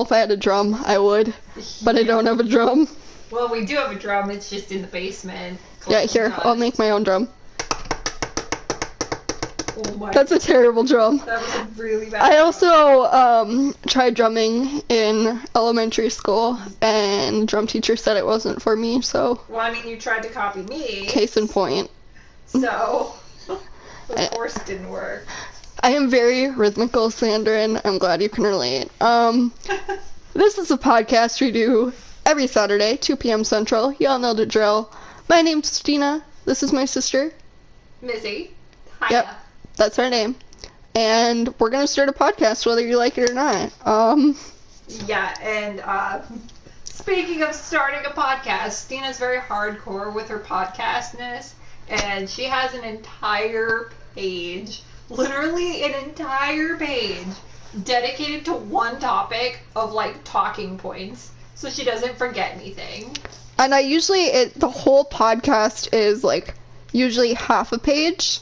know if I had a drum, I would. But I don't have a drum. Well, we do have a drum. It's just in the basement. Yeah, here, I'll make my own drum. Oh my. That's a terrible drum. That was a really bad I drum. also tried drumming in elementary school, and the drum teacher said it wasn't for me, so... Well, I mean, you tried to copy me. Case in point. So, of course it didn't work. I am very rhythmical, Sandrin. I'm glad you can relate. This is a podcast we do every Saturday, 2 p.m. Central. Y'all know the drill. My name's Stina. This is my sister. Missy. Hiya. Yep, that's her name. And we're going to start a podcast whether you like it or not. Yeah, and speaking of starting a podcast, Stina's very hardcore with her podcastness, and she has an entire page, literally an entire page, dedicated to one topic of, like, talking points, so she doesn't forget anything. And I usually, the whole podcast is, like, usually half a page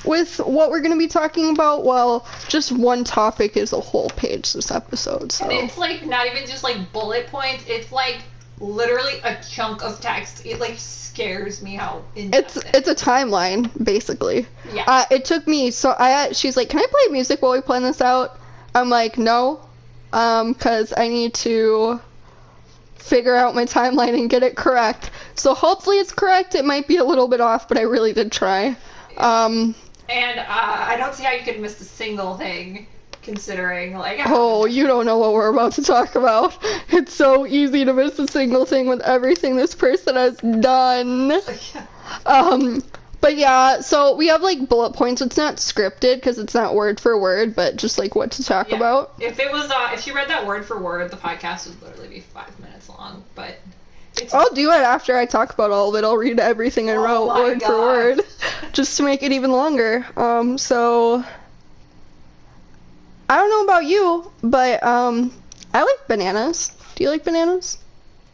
with what we're going to be talking about. Well, just one topic is a whole page this episode, so. And it's, like, not even just, like, bullet points. It's, like, literally a chunk of text. It, like, scares me how in-depth It's a timeline, basically. Yeah. It took me, she's like, can I play music while we plan this out? I'm like, no, because I need to figure out my timeline and get it correct. So hopefully it's correct. It might be a little bit off, but I really did try. And I don't see how you could miss a single thing, considering, like... Oh, you don't know what we're about to talk about. It's so easy to miss a single thing with everything this person has done. But yeah, so we have, like, bullet points. It's not scripted, because it's not word for word, but just, like, what to talk about. If it was, if she read that word for word, the podcast would literally be 5 minutes long, but... I'll do it after I talk about all of it. I'll read everything I wrote word for word, just to make it even longer. So... I don't know about you, but, I like bananas. Do you like bananas?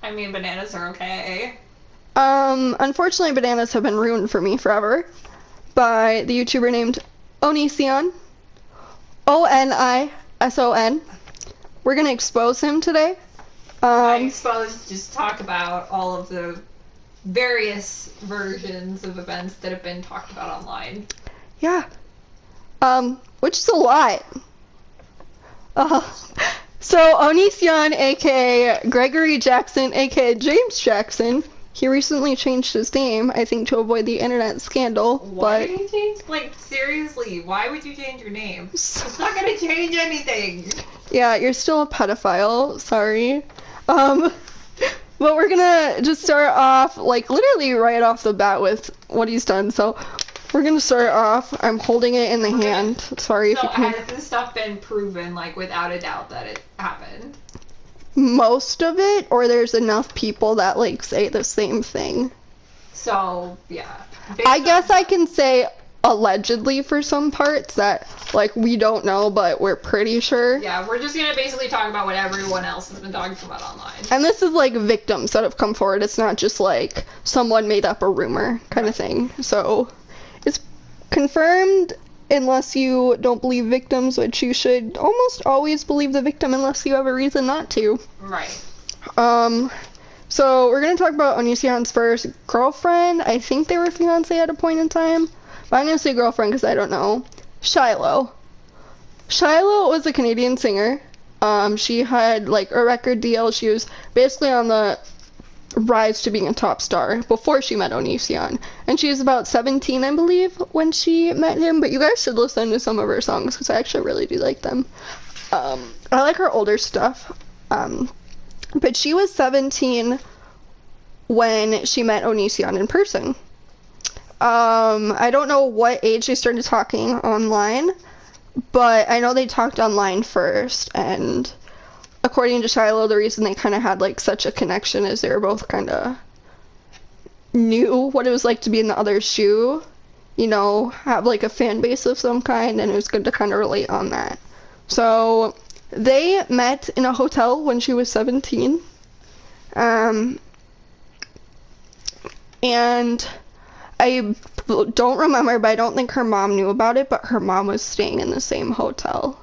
I mean, bananas are okay. Unfortunately, bananas have been ruined for me forever by the YouTuber named Onision. Onison. We're gonna expose him today. I suppose just talk about all of the various versions of events that have been talked about online. Yeah. Which is a lot. So Onision, aka Gregory Jackson, aka James Jackson, he recently changed his name, I think, to avoid the internet scandal. Why did he change? Like, seriously, why would you change your name? It's not gonna change anything. Yeah, you're still a pedophile. Sorry. But we're gonna just start off, like, literally right off the bat with what he's done. So we're gonna start off. I'm holding it in the hand. Sorry if you can't. Has this stuff been proven, like, without a doubt that it happened? Most of it, or there's enough people that, like, say the same thing. So, yeah. I guess I can say allegedly for some parts that, like, we don't know, but we're pretty sure. Yeah, we're just gonna basically talk about what everyone else has been talking about online. And this is, like, victims that have come forward. It's not just, like, someone made up a rumor kind of thing. So, it's confirmed unless you don't believe victims, which you should almost always believe the victim unless you have a reason not to. Right. So we're going to talk about Onision's first girlfriend. I think they were fiancé at a point in time. But I'm going to say girlfriend because I don't know. Shiloh. Shiloh was a Canadian singer. She had, like, a record deal. She was basically on the rise to being a top star before she met Onision. And she was about 17, I believe, when she met him. But you guys should listen to some of her songs because I actually really do like them. I like her older stuff. But she was 17 when she met Onision in person. I don't know what age they started talking online, but I know they talked online first, and according to Shiloh, the reason they kind of had, like, such a connection is they were both kind of knew what it was like to be in the other's shoe, you know, have, like, a fan base of some kind, and it was good to kind of relate on that. So they met in a hotel when she was 17, and I don't remember, but I don't think her mom knew about it, but her mom was staying in the same hotel.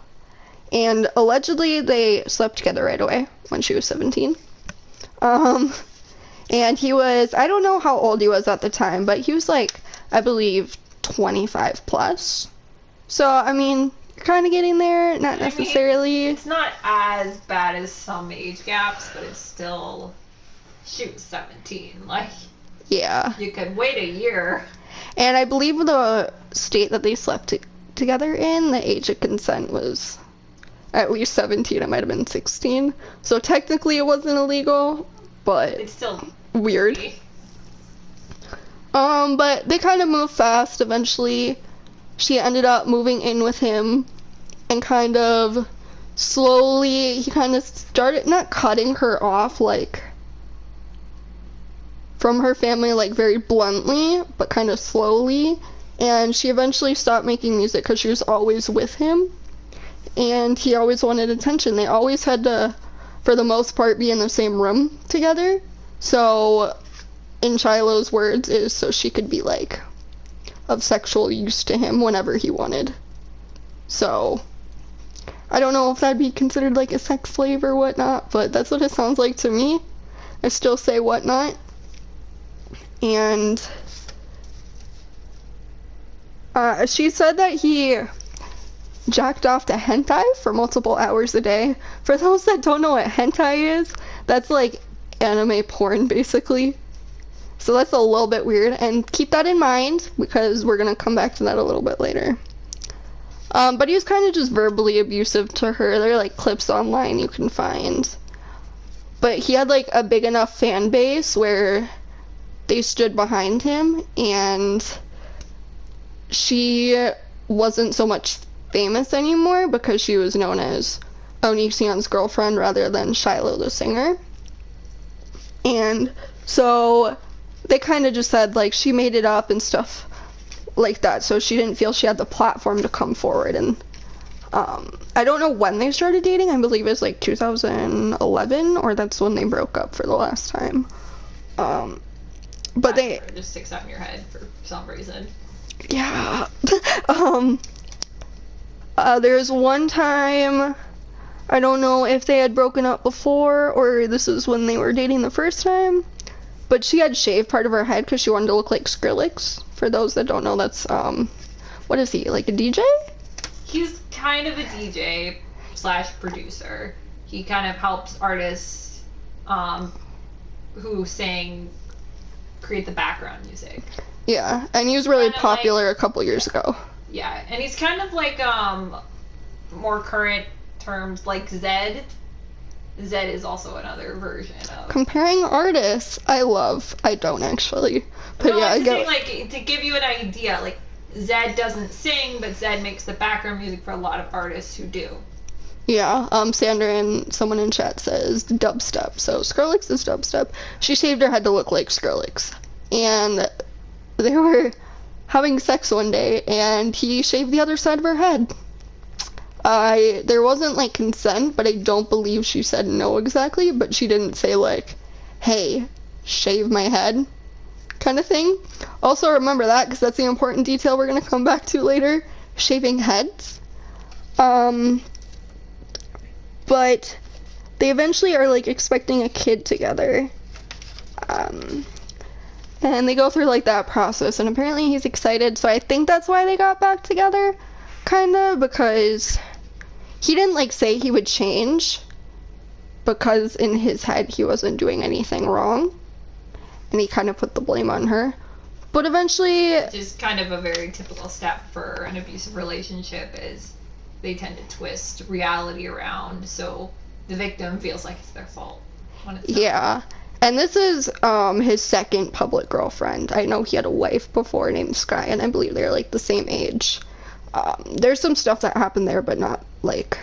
And allegedly they slept together right away when she was 17. And he was, I don't know how old he was at the time, but he was like, I believe 25 plus. So, I mean, you're kind of getting there, not necessarily. It's not as bad as some age gaps, but it's still, she was 17. Like, yeah. You could wait a year. And I believe the state that they slept together in, the age of consent was at least 17. It might have been 16. So technically it wasn't illegal, but it's still weird. But they kind of moved fast. Eventually, she ended up moving in with him, and kind of slowly, he kind of started not cutting her off, like, from her family, like, very bluntly, but kind of slowly. And she eventually stopped making music because she was always with him, and he always wanted attention. They always had to, for the most part, be in the same room together. So, in Shiloh's words, is so she could be, like, of sexual use to him whenever he wanted. So, I don't know if that'd be considered, like, a sex slave or whatnot, but that's what it sounds like to me. I still say whatnot. And she said that he jacked off to hentai for multiple hours a day. For those that don't know what hentai is, that's like anime porn, basically. So that's a little bit weird, and keep that in mind, because we're gonna come back to that a little bit later. But he was kind of just verbally abusive to her. There are, like, clips online you can find. But he had, like, a big enough fan base where they stood behind him, and she wasn't so much famous anymore because she was known as Onision's girlfriend rather than Shiloh the singer. And so they kind of just said, like, she made it up and stuff like that, so she didn't feel she had the platform to come forward. And I don't know when they started dating. I believe it was like 2011, or that's when they broke up for the last time. But they just sticks out in your head for some reason. Yeah. There's one time, I don't know if they had broken up before or this is when they were dating the first time, but she had shaved part of her head because she wanted to look like Skrillex. For those that don't know, that's what is he, like a DJ? He's kind of a DJ slash producer. He kind of helps artists who sing create the background music. Yeah, and he was really popular a couple years ago. Yeah, and he's kind of like more current terms like Zed. Zed is also another version of comparing artists. I don't actually, but no, yeah, I get like to give you an idea. Like Zed doesn't sing, but Zed makes the background music for a lot of artists who do. Yeah, Sandra and someone in chat says dubstep. So Skrillex is dubstep. She shaved her head to look like Skrillex, and they were having sex one day, and he shaved the other side of her head. There wasn't, like, consent, but I don't believe she said no exactly, but she didn't say, like, hey, shave my head, kind of thing. Also remember that, because that's the important detail we're going to come back to later, shaving heads. But they eventually are, like, expecting a kid together. And they go through, like, that process, and apparently he's excited, so I think that's why they got back together, kinda, because he didn't, like, say he would change, because in his head he wasn't doing anything wrong, and he kind of put the blame on her. But eventually... Which is kind of a very typical step for an abusive relationship, is they tend to twist reality around, so the victim feels like it's their fault when it's not. Yeah. And this is his second public girlfriend. I know he had a wife before named Sky, and I believe they're, like, the same age. There's some stuff that happened there, but not, like,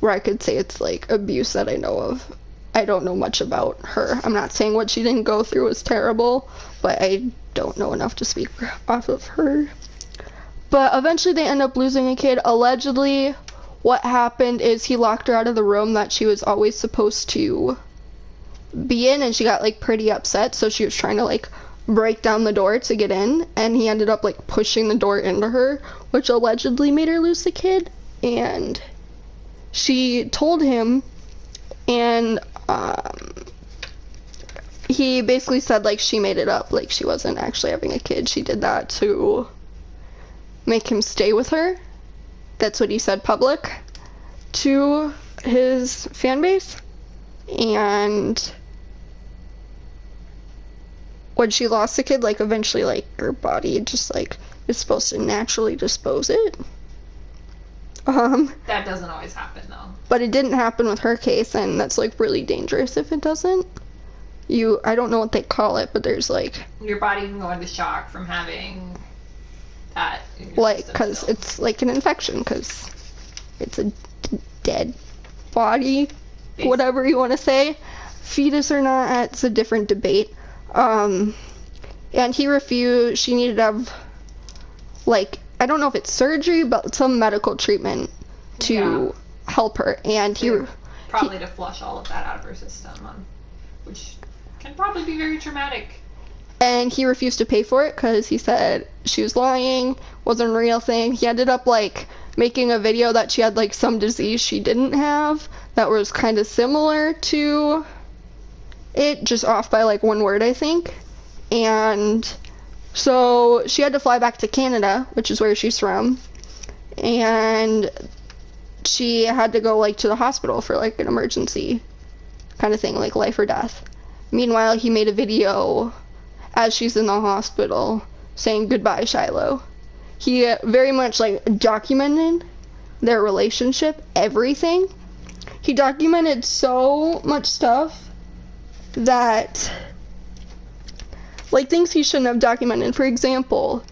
where I could say it's, like, abuse that I know of. I don't know much about her. I'm not saying what she didn't go through was terrible, but I don't know enough to speak off of her. But eventually they end up losing a kid. Allegedly, what happened is he locked her out of the room that she was always supposed to be in, and she got, like, pretty upset, so she was trying to, like, break down the door to get in, and he ended up, like, pushing the door into her, which allegedly made her lose the kid. And she told him, and he basically said like she made it up, like she wasn't actually having a kid. She did that to make him stay with her. That's what he said public to his fan base. And when she lost the kid, like eventually like her body just like is supposed to naturally dispose it. That doesn't always happen though. But it didn't happen with her case, and that's like really dangerous if it doesn't. I don't know what they call it, but there's like your body can go into shock from having that in your like system because still. it's like an infection, because it's a dead body, whatever you want to say, fetus or not, it's a different debate. And he refused. She needed to have like, I don't know if it's surgery, but some medical treatment to help her, and probably to flush all of that out of her system, which can probably be very traumatic. And he refused to pay for it because he said she was lying, wasn't a real thing. He ended up like making a video that she had like some disease she didn't have that was kind of similar to it, just off by like one word, I think. And so she had to fly back to Canada, which is where she's from, and she had to go like to the hospital for like an emergency kind of thing, like life or death. Meanwhile, he made a video as she's in the hospital saying goodbye, Shiloh. He very much like documented their relationship, everything. He documented so much stuff that like things he shouldn't have documented. For example,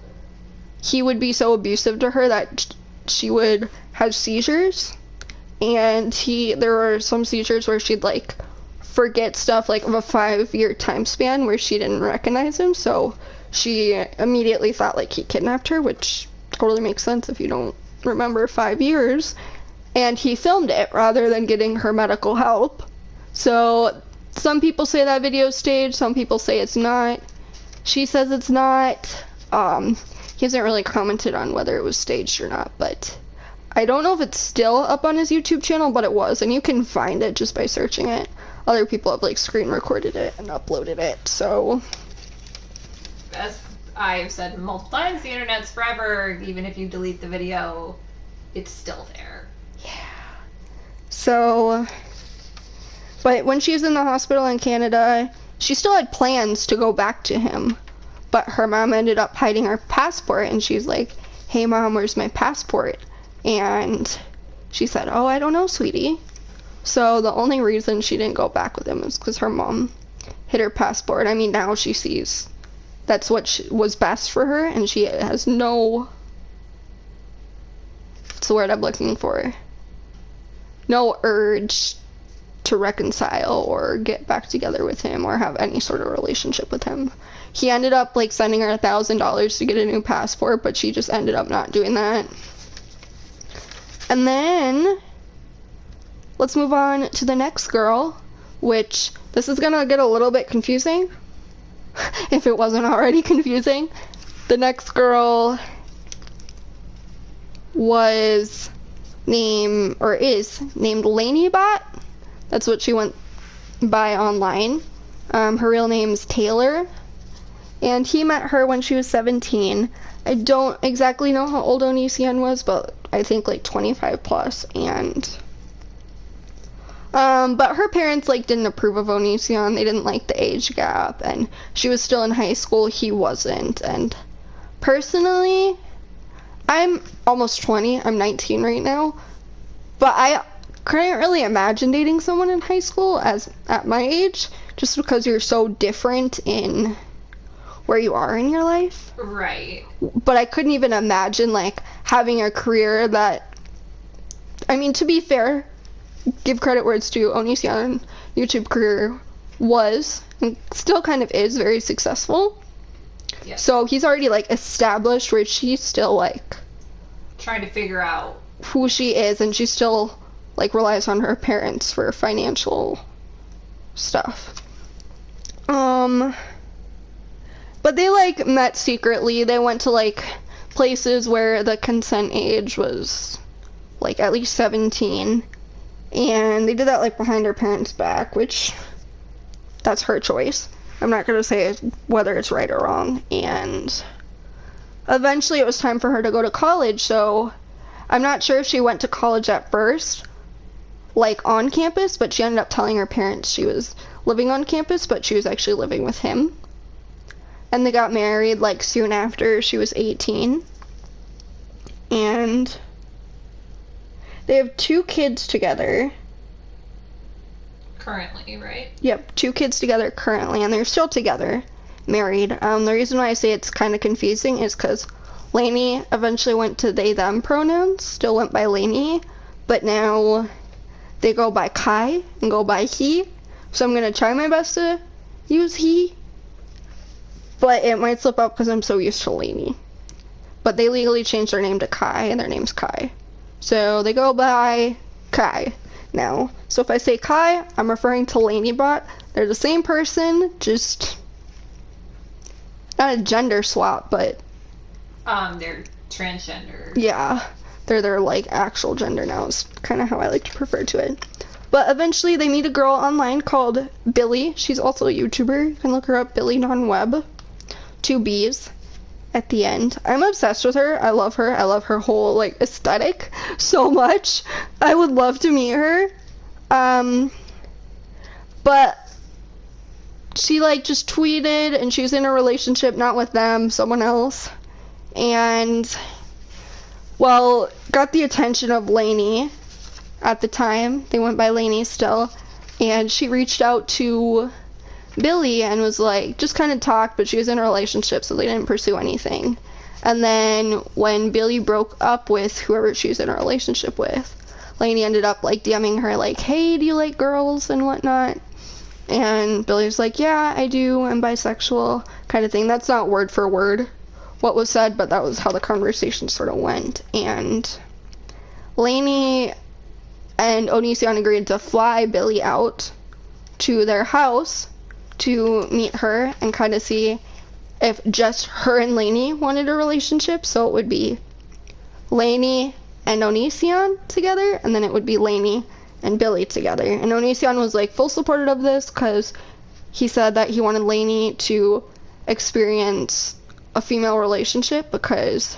he would be so abusive to her that she would have seizures, and there were some seizures where she'd like forget stuff like of a 5-year time span where she didn't recognize him, so she immediately thought like he kidnapped her, which totally makes sense if you don't remember 5 years. And he filmed it rather than getting her medical help. So some people say that video staged, some people say it's not. She says it's not. He hasn't really commented on whether it was staged or not, but I don't know if it's still up on his YouTube channel, but it was, and you can find it just by searching it. Other people have like screen recorded it and uploaded it, so. As I've said multiple times, the internet's forever. Even if you delete the video, it's still there. Yeah. So, but when she was in the hospital in Canada, she still had plans to go back to him, but her mom ended up hiding her passport, and she's like, "Hey mom, where's my passport?" And she said, "Oh, I don't know, sweetie." So the only reason she didn't go back with him is because her mom hid her passport. I mean, now she sees that's what was best for her, and she has no, what's the word I'm looking for? No urge to reconcile or get back together with him or have any sort of relationship with him. He ended up like sending her $1,000 to get a new passport, but she just ended up not doing that. And then let's move on to the next girl, which this is gonna get a little bit confusing if it wasn't already confusing. The next girl is named Lanybot. That's what she went by online. Her real name's Taylor, and he met her when she was 17. I don't exactly know how old Onision was, but I think like 25 plus, and but her parents like didn't approve of Onision. They didn't like the age gap, and she was still in high school, he wasn't. And personally, I'm almost 20, I'm 19 right now, but I couldn't really imagine dating someone in high school at my age, just because you're so different in where you are in your life. Right. But I couldn't even imagine like having a career that, I mean, to be fair, give credit where it's due, Onision's YouTube career was, and still kind of is, very successful. Yes. So he's already like established, where she's still like trying to figure out who she is, and she still like relies on her parents for financial stuff. But they like met secretly. They went to like places where the consent age was like at least 17, And they did that, like, behind her parents' back, which, that's her choice. I'm not going to say whether it's right or wrong. And eventually it was time for her to go to college, so I'm not sure if she went to college at first, like, on campus, but she ended up telling her parents she was living on campus, but she was actually living with him. And they got married, like, soon after she was 18. And they have 2 kids together. Currently, right? Yep, 2 kids together currently, and they're still together, married. The reason why I say it's kind of confusing is because Lainey eventually went to they, them pronouns, still went by Lainey, but now they go by Kai and go by he. So I'm going to try my best to use he, but it might slip up because I'm so used to Lainey. But they legally changed their name to Kai, and their name's Kai. So they go by Kai now. So if I say Kai, I'm referring to LaineyBot. They're the same person, just not a gender swap, but they're transgender. yeah, they're their, like, actual gender now is kind of how I like to refer to it. But eventually they meet a girl online called Billy. She's also a YouTuber. You can look her up, Billy Non-Web. 2 B's at the end. I'm obsessed with her. I love her. I love her whole, like, aesthetic so much. I would love to meet her. But she, like, just tweeted, and she was in a relationship, not with them, someone else. And, well, got the attention of Lainey at the time. They went by Lainey still. And she reached out to Billy and was like, just kind of talked, but she was in a relationship, so they didn't pursue anything. And then when Billy broke up with whoever she was in a relationship with, Lainey ended up, like, DMing her, like, hey, do you like girls and whatnot? And Billy was like, yeah, I do, I'm bisexual, kind of thing. That's not word for word what was said, but that was how the conversation sort of went. And Lainey and Onision agreed to fly Billy out to their house to meet her and kind of see if just her and Lainey wanted a relationship. So it would be Lainey and Onision together, and then it would be Lainey and Billy together. And Onision was, like, full supportive of this because he said that he wanted Lainey to experience a female relationship because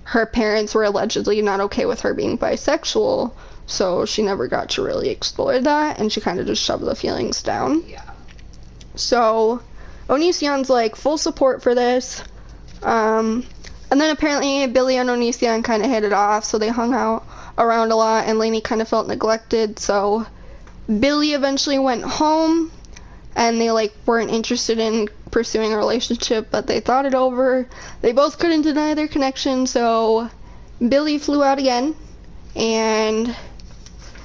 her parents were allegedly not okay with her being bisexual, so she never got to really explore that, and she kind of just shoved the feelings down. Yeah. So Onision's, like, full support for this. And then apparently Billy and Onision kind of hit it off, so they hung out around a lot, and Lainey kind of felt neglected, so Billy eventually went home, and they, like, weren't interested in pursuing a relationship, but they thought it over. They both couldn't deny their connection, so Billy flew out again, and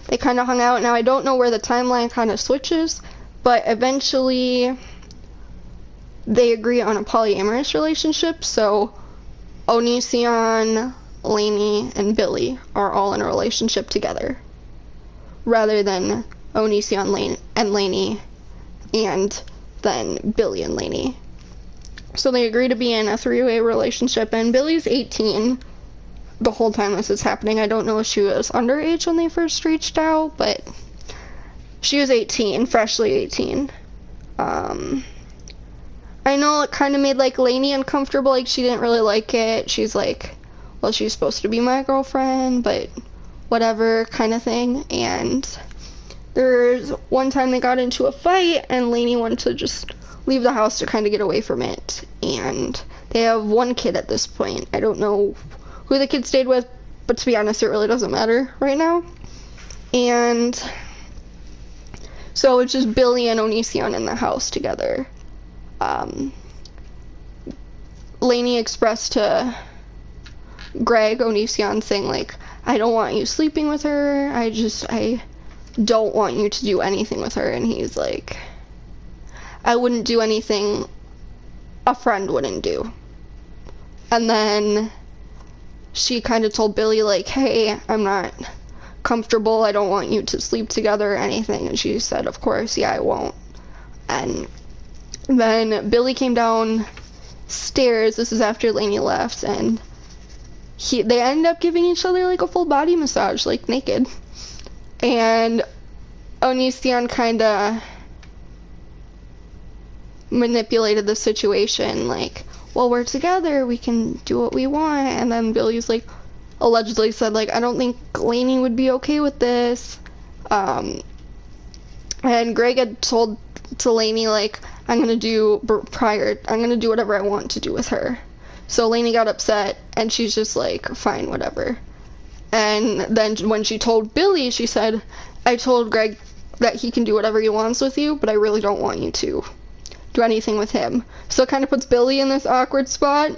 they kind of hung out. Now, I don't know where the timeline kind of switches, but eventually they agree on a polyamorous relationship, so Onision, Lainey, and Billy are all in a relationship together, rather than Onision and Lainey and then Billy and Lainey. So they agree to be in a 3-way relationship, and Billy's 18 the whole time this is happening. I don't know if she was underage when they first reached out, but she was 18, freshly 18. I know it kind of made, like, Lainey uncomfortable, like, she didn't really like it. She's like, well, she's supposed to be my girlfriend, but whatever, kind of thing. And there's one time they got into a fight, and Lainey wanted to just leave the house to kind of get away from it. And they have 1 kid at this point. I don't know who the kid stayed with, but to be honest, it really doesn't matter right now. And so it's just Billy and Onision in the house together. Lainey expressed to Greg, Onision, saying, like, I don't want you sleeping with her. I don't want you to do anything with her. And he's like, I wouldn't do anything a friend wouldn't do. And then she kind of told Billy, like, hey, I'm not comfortable. I don't want you to sleep together or anything. And she said, of course, yeah, I won't. And then Billy came downstairs. This is after Lainey left, and they ended up giving each other, like, a full body massage, like, naked. And Onision kind of manipulated the situation, like, well, we're together, we can do what we want. And then Billy's like, allegedly said, like, I don't think Lainey would be okay with this. And Greg had told to Lainey, like, I'm gonna do whatever I want to do with her. So Lainey got upset, and she's just like, fine, whatever. And then when she told Billy, she said, I told Greg that he can do whatever he wants with you, but I really don't want you to do anything with him. So it kind of puts Billy in this awkward spot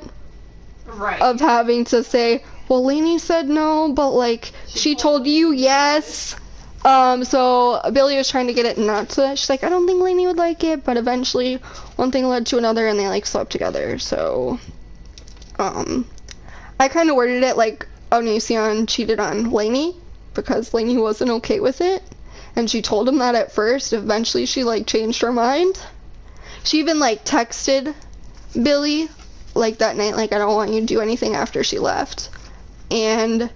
Right. of having to say, well, Lainey said no, but like she told you yes. So Billy was trying to get it not to. She's like, I don't think Lainey would like it, but eventually one thing led to another, and they like slept together. So, I kind of worded it like Onision cheated on Lainey because Lainey wasn't okay with it, and she told him that at first. Eventually, she like changed her mind. She even like texted Billy like that night, like, I don't want you to do anything after she left. And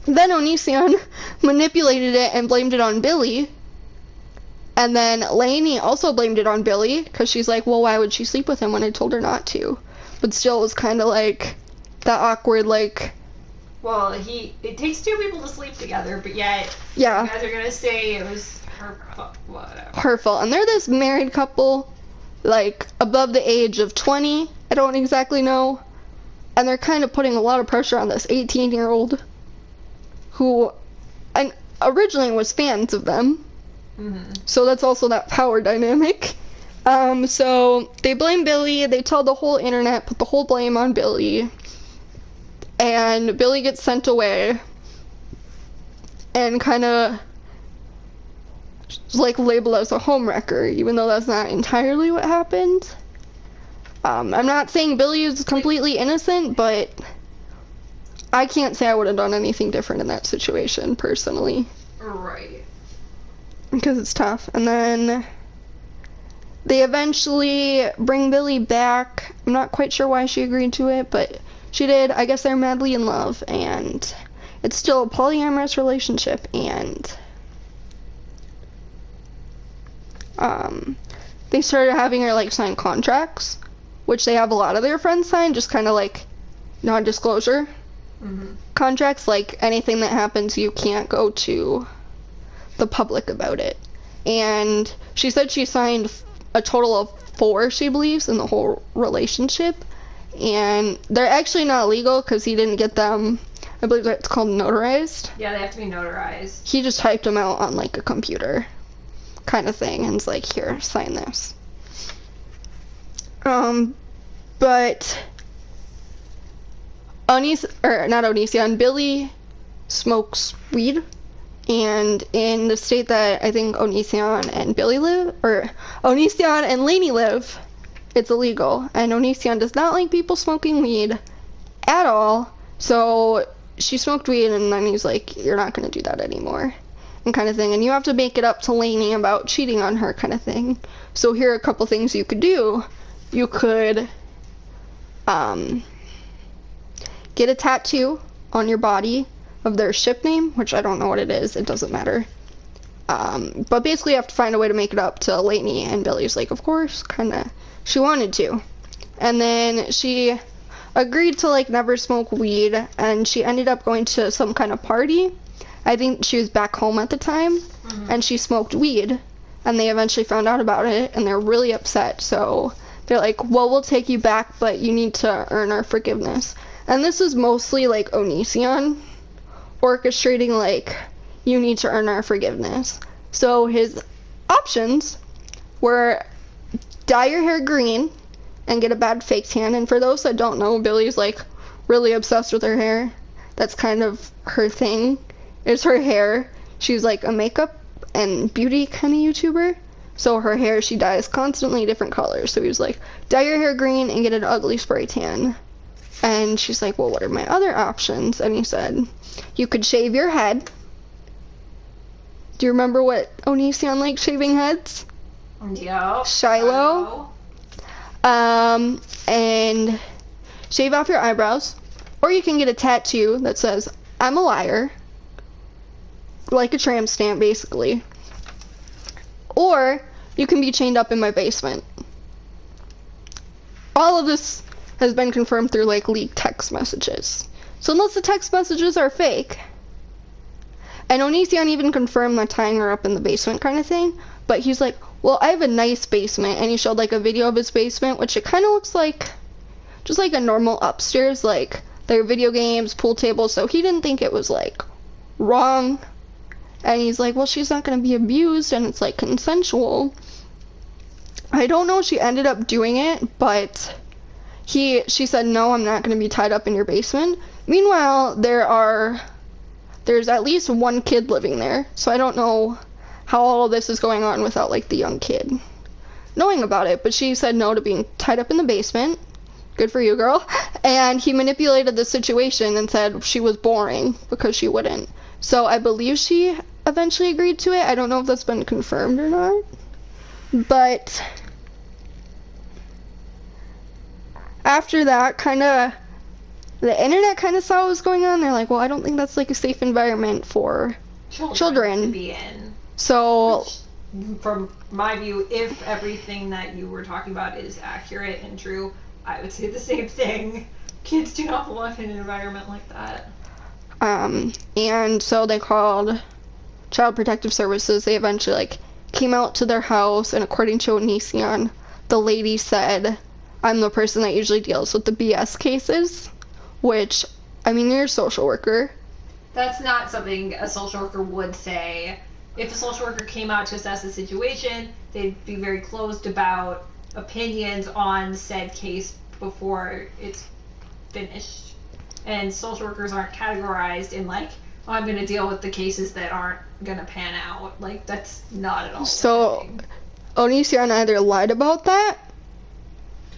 then Onision manipulated it and blamed it on Billy. And then Lainey also blamed it on Billy because she's like, well, why would she sleep with him when I told her not to? But still, it was kind of like that awkward, like, well, it takes two people to sleep together, but yet yeah, you guys are gonna say it was her fault, whatever. her fault. And they're this married couple, like, above the age of 20. I don't exactly know. And they're kind of putting a lot of pressure on this 18-year-old who originally was fans of them. Mm-hmm. So that's also that power dynamic. So they blame Billy. They tell the whole internet, put the whole blame on Billy. And Billy gets sent away. And kind of like labeled as a homewrecker, even though that's not entirely what happened. I'm not saying Billy is completely innocent, but I can't say I would have done anything different in that situation, personally. Right. Because it's tough. And then they eventually bring Billy back. I'm not quite sure why she agreed to it, but she did. I guess they're madly in love, and it's still a polyamorous relationship, and they started having her like sign contracts, which they have a lot of their friends sign, just kind of like non-disclosure contracts, like anything that happens you can't go to the public about it. And she said she signed a total of 4, she believes, in the whole relationship, and they're actually not legal because he didn't get them, I believe that's called notarized. Yeah, they have to be notarized. He just typed them out on like a computer kind of thing and it's like, here, sign this. But Billy smokes weed, and in the state that I think Onision and Billy live, or Onision and Lainey live, it's illegal, and Onision does not like people smoking weed at all, so she smoked weed, and then he's like, you're not gonna do that anymore, and kind of thing, and you have to make it up to Lainey about cheating on her kind of thing. So here are a couple things you could do. You could get a tattoo on your body of their ship name, which I don't know what it is, it doesn't matter. But basically you have to find a way to make it up to Lainey, and Billy's like, of course, kinda, she wanted to. And then she agreed to like never smoke weed, and she ended up going to some kind of party. I think she was back home at the time, and she smoked weed, and they eventually found out about it, and they're really upset, so they're like, well, we'll take you back, but you need to earn our forgiveness. And this is mostly like Onision orchestrating, like, you need to earn our forgiveness. So his options were dye your hair green and get a bad fake tan. And for those that don't know, Billy's like really obsessed with her hair. That's kind of her thing, is her hair. She's like a makeup and beauty kind of YouTuber. So her hair, she dyes constantly different colors. So he was like, dye your hair green and get an ugly spray tan. And she's like, well, what are my other options? And he said, you could shave your head. Do you remember what Onision liked shaving heads? Yeah. Shiloh. And shave off your eyebrows. Or you can get a tattoo that says, I'm a liar. like a tramp stamp, basically. Or you can be chained up in my basement. All of this has been confirmed through like leaked text messages. So unless the text messages are fake, and Onision even confirmed that tying her up in the basement kind of thing, but he's like, well, I have a nice basement, and he showed like a video of his basement, which it kind of looks like just like a normal upstairs, like there are video games, pool tables, so he didn't think it was like wrong. And he's like, well, she's not going to be abused, and it's like consensual. I don't know if she ended up doing it, but she said, no, I'm not going to be tied up in your basement. Meanwhile, there's at least one kid living there, so I don't know how all of this is going on without like the young kid knowing about it. But she said no to being tied up in the basement. Good for you, girl. And he manipulated the situation and said she was boring because she wouldn't. So I believe she eventually agreed to it. I don't know if that's been confirmed or not. But after that, the internet kind of saw what was going on. They're like, well, I don't think that's like a safe environment for children to be in. So, from my view, if everything that you were talking about is accurate and true, I would say the same thing. Kids do not belong in an environment like that. And so they called Child Protective Services. They eventually like came out to their house, and according to Onision, the lady said, I'm the person that usually deals with the BS cases, which, I mean, you're a social worker. That's not something a social worker would say. If a social worker came out to assess the situation, they'd be very closed about opinions on said case before it's finished. And social workers aren't categorized in like, oh, I'm going to deal with the cases that aren't going to pan out. Like, that's not at all. So, Onision either lied about that,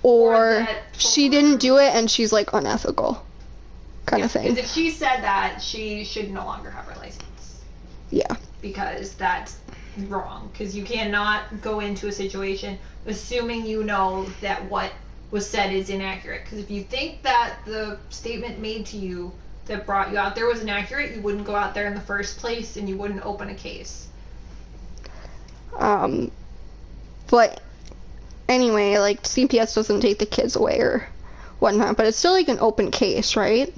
or she didn't do it and she's like unethical kind of thing. Because if she said that, she should no longer have her license. Yeah. Because that's wrong. Because you cannot go into a situation assuming you know that what was said is inaccurate. Because if you think that the statement made to you that brought you out there was inaccurate, you wouldn't go out there in the first place and you wouldn't open a case. But anyway, like, CPS doesn't take the kids away or whatnot, but it's still like an open case, right?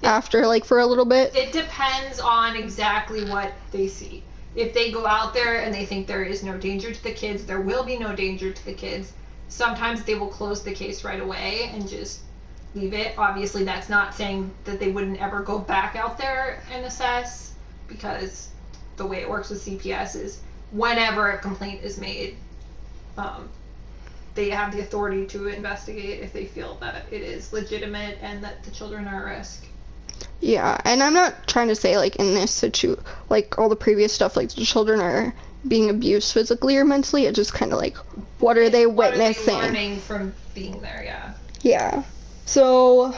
After, like, for a little bit? It depends on exactly what they see. If they go out there and they think there is no danger to the kids, there will be no danger to the kids. Sometimes they will close the case right away and just leave it. Obviously, that's not saying that they wouldn't ever go back out there and assess, because the way it works with CPS is whenever a complaint is made, they have the authority to investigate if they feel that it is legitimate and that the children are at risk. Yeah, and I'm not trying to say, like, in this like, all the previous stuff, like, the children are being abused physically or mentally. It's just kind of like, what are they witnessing? What are they learning from being there, yeah. Yeah. So,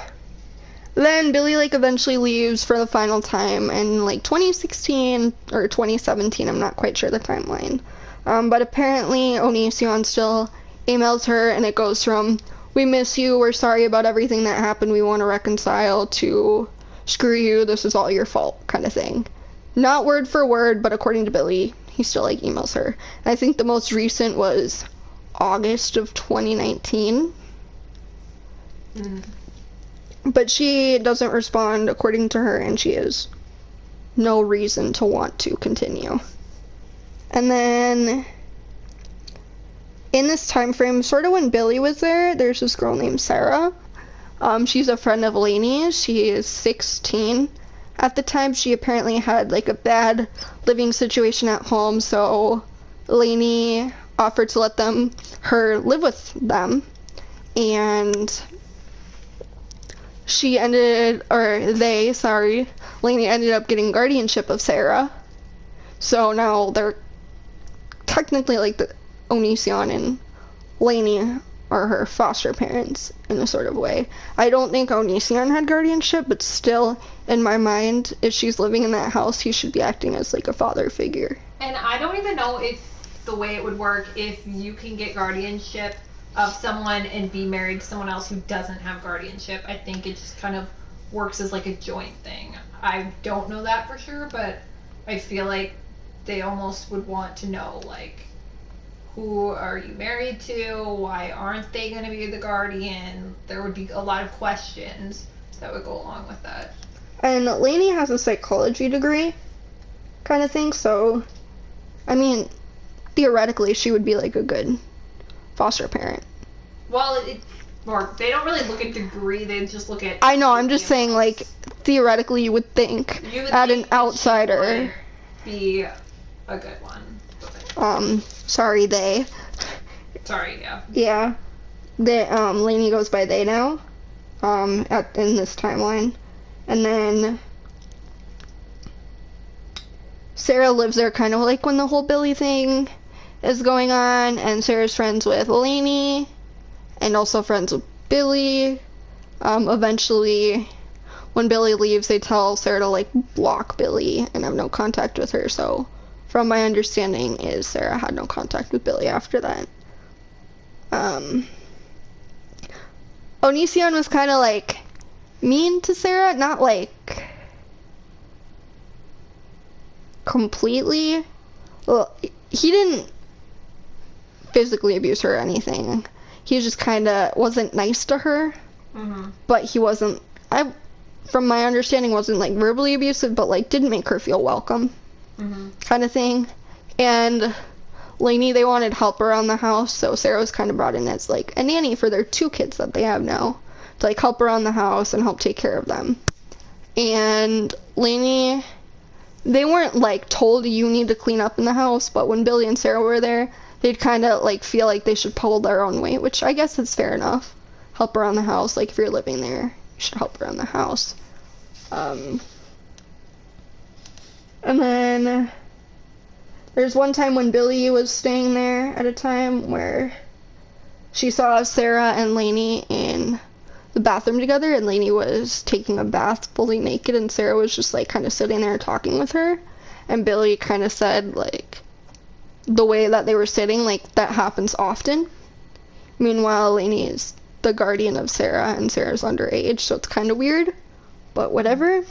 then Billy, like, eventually leaves for the final time in, like, 2016 or 2017. I'm not quite sure the timeline. But apparently Onision still emails her, and it goes from, we miss you, we're sorry about everything that happened, we want to reconcile, to, screw you, this is all your fault, kind of thing. Not word for word, but according to Billy, he still, like, emails her. And I think the most recent was August of 2019. But she doesn't respond, according to her, and she has no reason to want to continue. And then, in this time frame, sort of when Billy was there, there's this girl named Sarah. She's a friend of Lainey's. She is 16. At the time, she apparently had, like, a bad living situation at home, so Lainey offered to let her live with them. And Lainey ended up getting guardianship of Sarah. So now they're technically, like, the Onision and Lainey are her foster parents in a sort of way. I don't think Onision had guardianship, but still, in my mind, if she's living in that house, he should be acting as, like, a father figure. And I don't even know if the way it would work if you can get guardianship of someone and be married to someone else who doesn't have guardianship. I think it just kind of works as, like, a joint thing. I don't know that for sure, but I feel like they almost would want to know, like, who are you married to? Why aren't they going to be the guardian? There would be a lot of questions that would go along with that. And Lainey has a psychology degree, kind of thing, so, I mean, theoretically, she would be, like, a good foster parent. Well, or they don't really look at degree, they just look at... I know, I'm just saying, like, theoretically, you would think, an outsider... be a good one. Sorry, they. Sorry, yeah. Yeah. Lainey goes by they now, in this timeline. And then Sarah lives there kind of like when the whole Billy thing is going on, and Sarah's friends with Lainey, and also friends with Billy. Eventually, when Billy leaves, they tell Sarah to, like, block Billy and have no contact with her, so from my understanding is Sarah had no contact with Billy after that. Onision was kind of, like, mean to Sarah, not, like, completely. Well, he didn't physically abuse her or anything. He just kind of wasn't nice to her. Mm-hmm. But he wasn't, from my understanding, wasn't, like, verbally abusive, but, like, didn't make her feel welcome. Mm-hmm. Kind of thing. And Lainey, they wanted help around the house, so Sarah was kind of brought in as, like, a nanny for their 2 kids that they have now, to, like, help around the house and help take care of them. And Lainey, they weren't, like, told you need to clean up in the house, but when Billy and Sarah were there, they'd kind of, like, feel like they should pull their own weight, which I guess is fair enough. Help around the house, like, if you're living there, you should help around the house. And then there's one time when Billy was staying there at a time where she saw Sarah and Lainey in the bathroom together, and Lainey was taking a bath fully naked, and Sarah was just, like, kind of sitting there talking with her, and Billy kind of said, like, the way that they were sitting, like, that happens often. Meanwhile, Lainey is the guardian of Sarah, and Sarah's underage, so it's kind of weird, but whatever.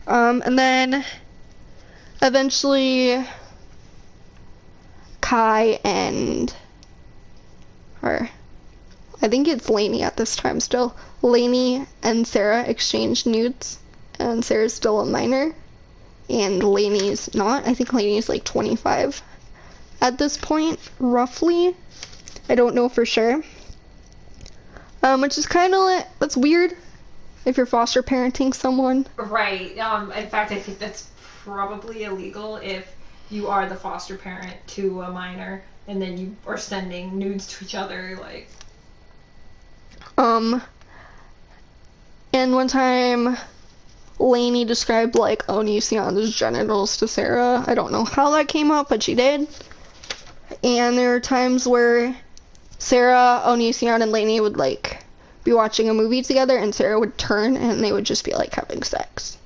And then eventually Kai and her, I think it's Lainey at this time still, Lainey and Sarah exchanged nudes, and Sarah's still a minor, and Lainey's not. I think Lainey's like 25 at this point, roughly. I don't know for sure. Which is kind of, that's weird if you're foster parenting someone. Right. In fact, I think that's probably illegal if you are the foster parent to a minor and then you are sending nudes to each other, like. And one time, Lainey described, like, Onision's genitals to Sarah. I don't know how that came up, but she did. And there were times where Sarah, Onision, and Lainey would, like, be watching a movie together, and Sarah would turn, and they would just be, like, having sex.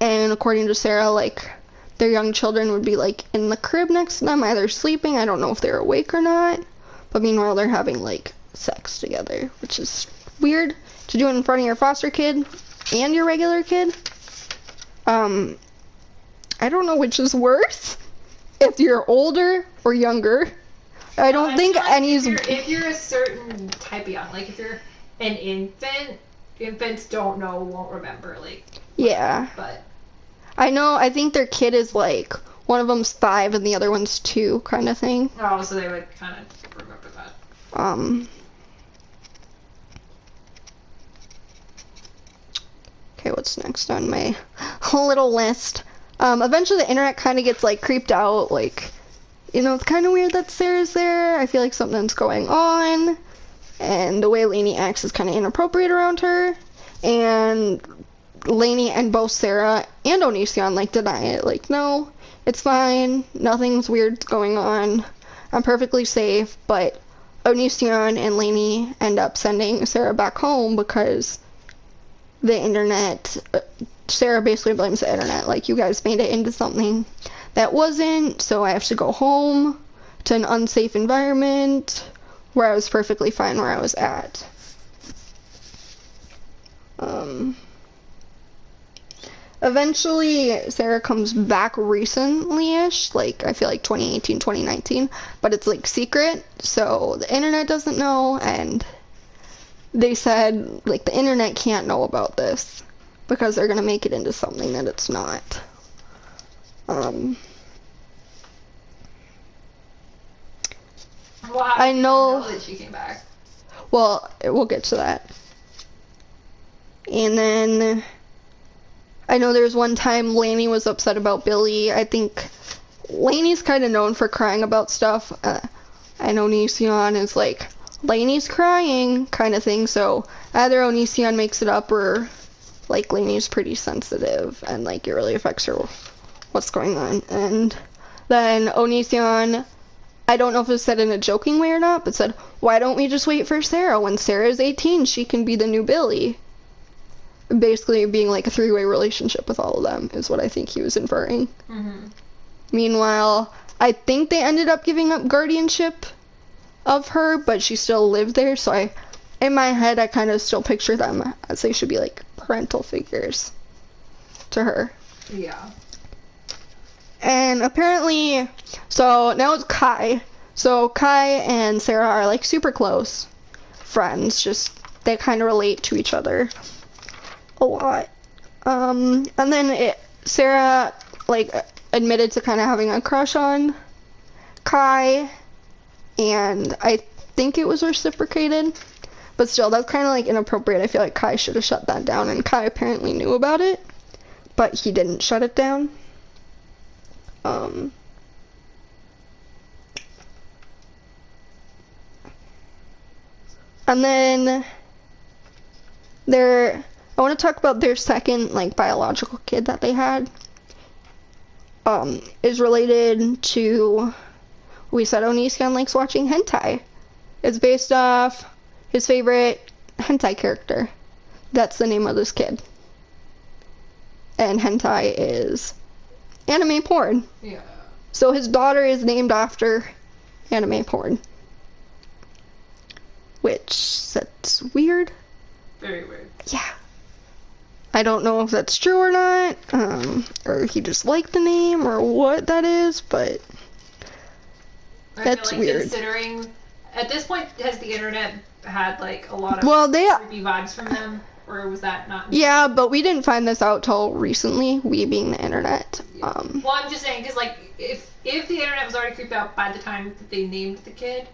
And according to Sarah, like, their young children would be, like, in the crib next to them, either sleeping, I don't know if they're awake or not, but meanwhile they're having, like, sex together, which is weird to do in front of your foster kid and your regular kid. I don't know which is worse, if you're older or younger. I don't think like any's... If you're a certain type of young, like if you're an infant, infants don't know, won't remember, like... Yeah. But... I know, I think their kid is, like, one of them's 5 and the other one's 2, kind of thing. Oh, so they would kind of remember that. Okay, what's next on my little list? Eventually the internet kind of gets, like, creeped out, like, you know, it's kind of weird that Sarah's there. I feel like something's going on, and the way Lainey acts is kind of inappropriate around her, and Lainey and both Sarah and Onision, like, deny it, like, no, it's fine, nothing's weird going on, I'm perfectly safe, but Onision and Lainey end up sending Sarah back home because the internet, Sarah basically blames the internet, like, you guys made it into something that wasn't, so I have to go home to an unsafe environment where I was perfectly fine where I was at. Eventually, Sarah comes back recently-ish, like, I feel like 2018, 2019, but it's, like, secret, so the internet doesn't know, and they said, like, the internet can't know about this, because they're gonna make it into something that it's not. Well, how I did you know, that she came back? well, we'll get to that. And then, I know there's one time Lainey was upset about Billy. I think Lainey's kind of known for crying about stuff. I know Onision is like, Lainey's crying kind of thing, so either Onision makes it up or like Lainey's pretty sensitive and like it really affects her what's going on. And then Onision, I don't know if it was said in a joking way or not, but said, why don't we just wait for Sarah? When Sarah's 18, she can be the new Billy. Basically being like a three-way relationship with all of them is what I think he was inferring. Mm-hmm. Meanwhile, I think they ended up giving up guardianship of her, but she still lived there, so in my head, I kind of still picture them as they should be like parental figures to her. Yeah. And apparently, so now it's Kai. So Kai and Sarah are like super close friends, just they kind of relate to each other a lot. And then Sarah like admitted to kind of having a crush on Kai, and I think it was reciprocated, but still, that's kind of like inappropriate. I feel like Kai should have shut that down, and Kai apparently knew about it, but he didn't shut it down. And then I want to talk about their second like biological kid that they had. Is related to, we said Onision likes watching hentai. It's based off his favorite hentai character. That's the name of this kid. And hentai is anime porn. Yeah. So his daughter is named after anime porn. Which, that's weird. Very weird. Yeah. I don't know if that's true or not, or he just liked the name, or what that is, but that's I feel like weird. Considering, at this point, has the internet had like a lot of creepy vibes from them, or was that not? Yeah, but we didn't find this out till recently, we being the internet. Yeah. Well, I'm just saying, because like, if the internet was already creeped out by the time that they named the kid,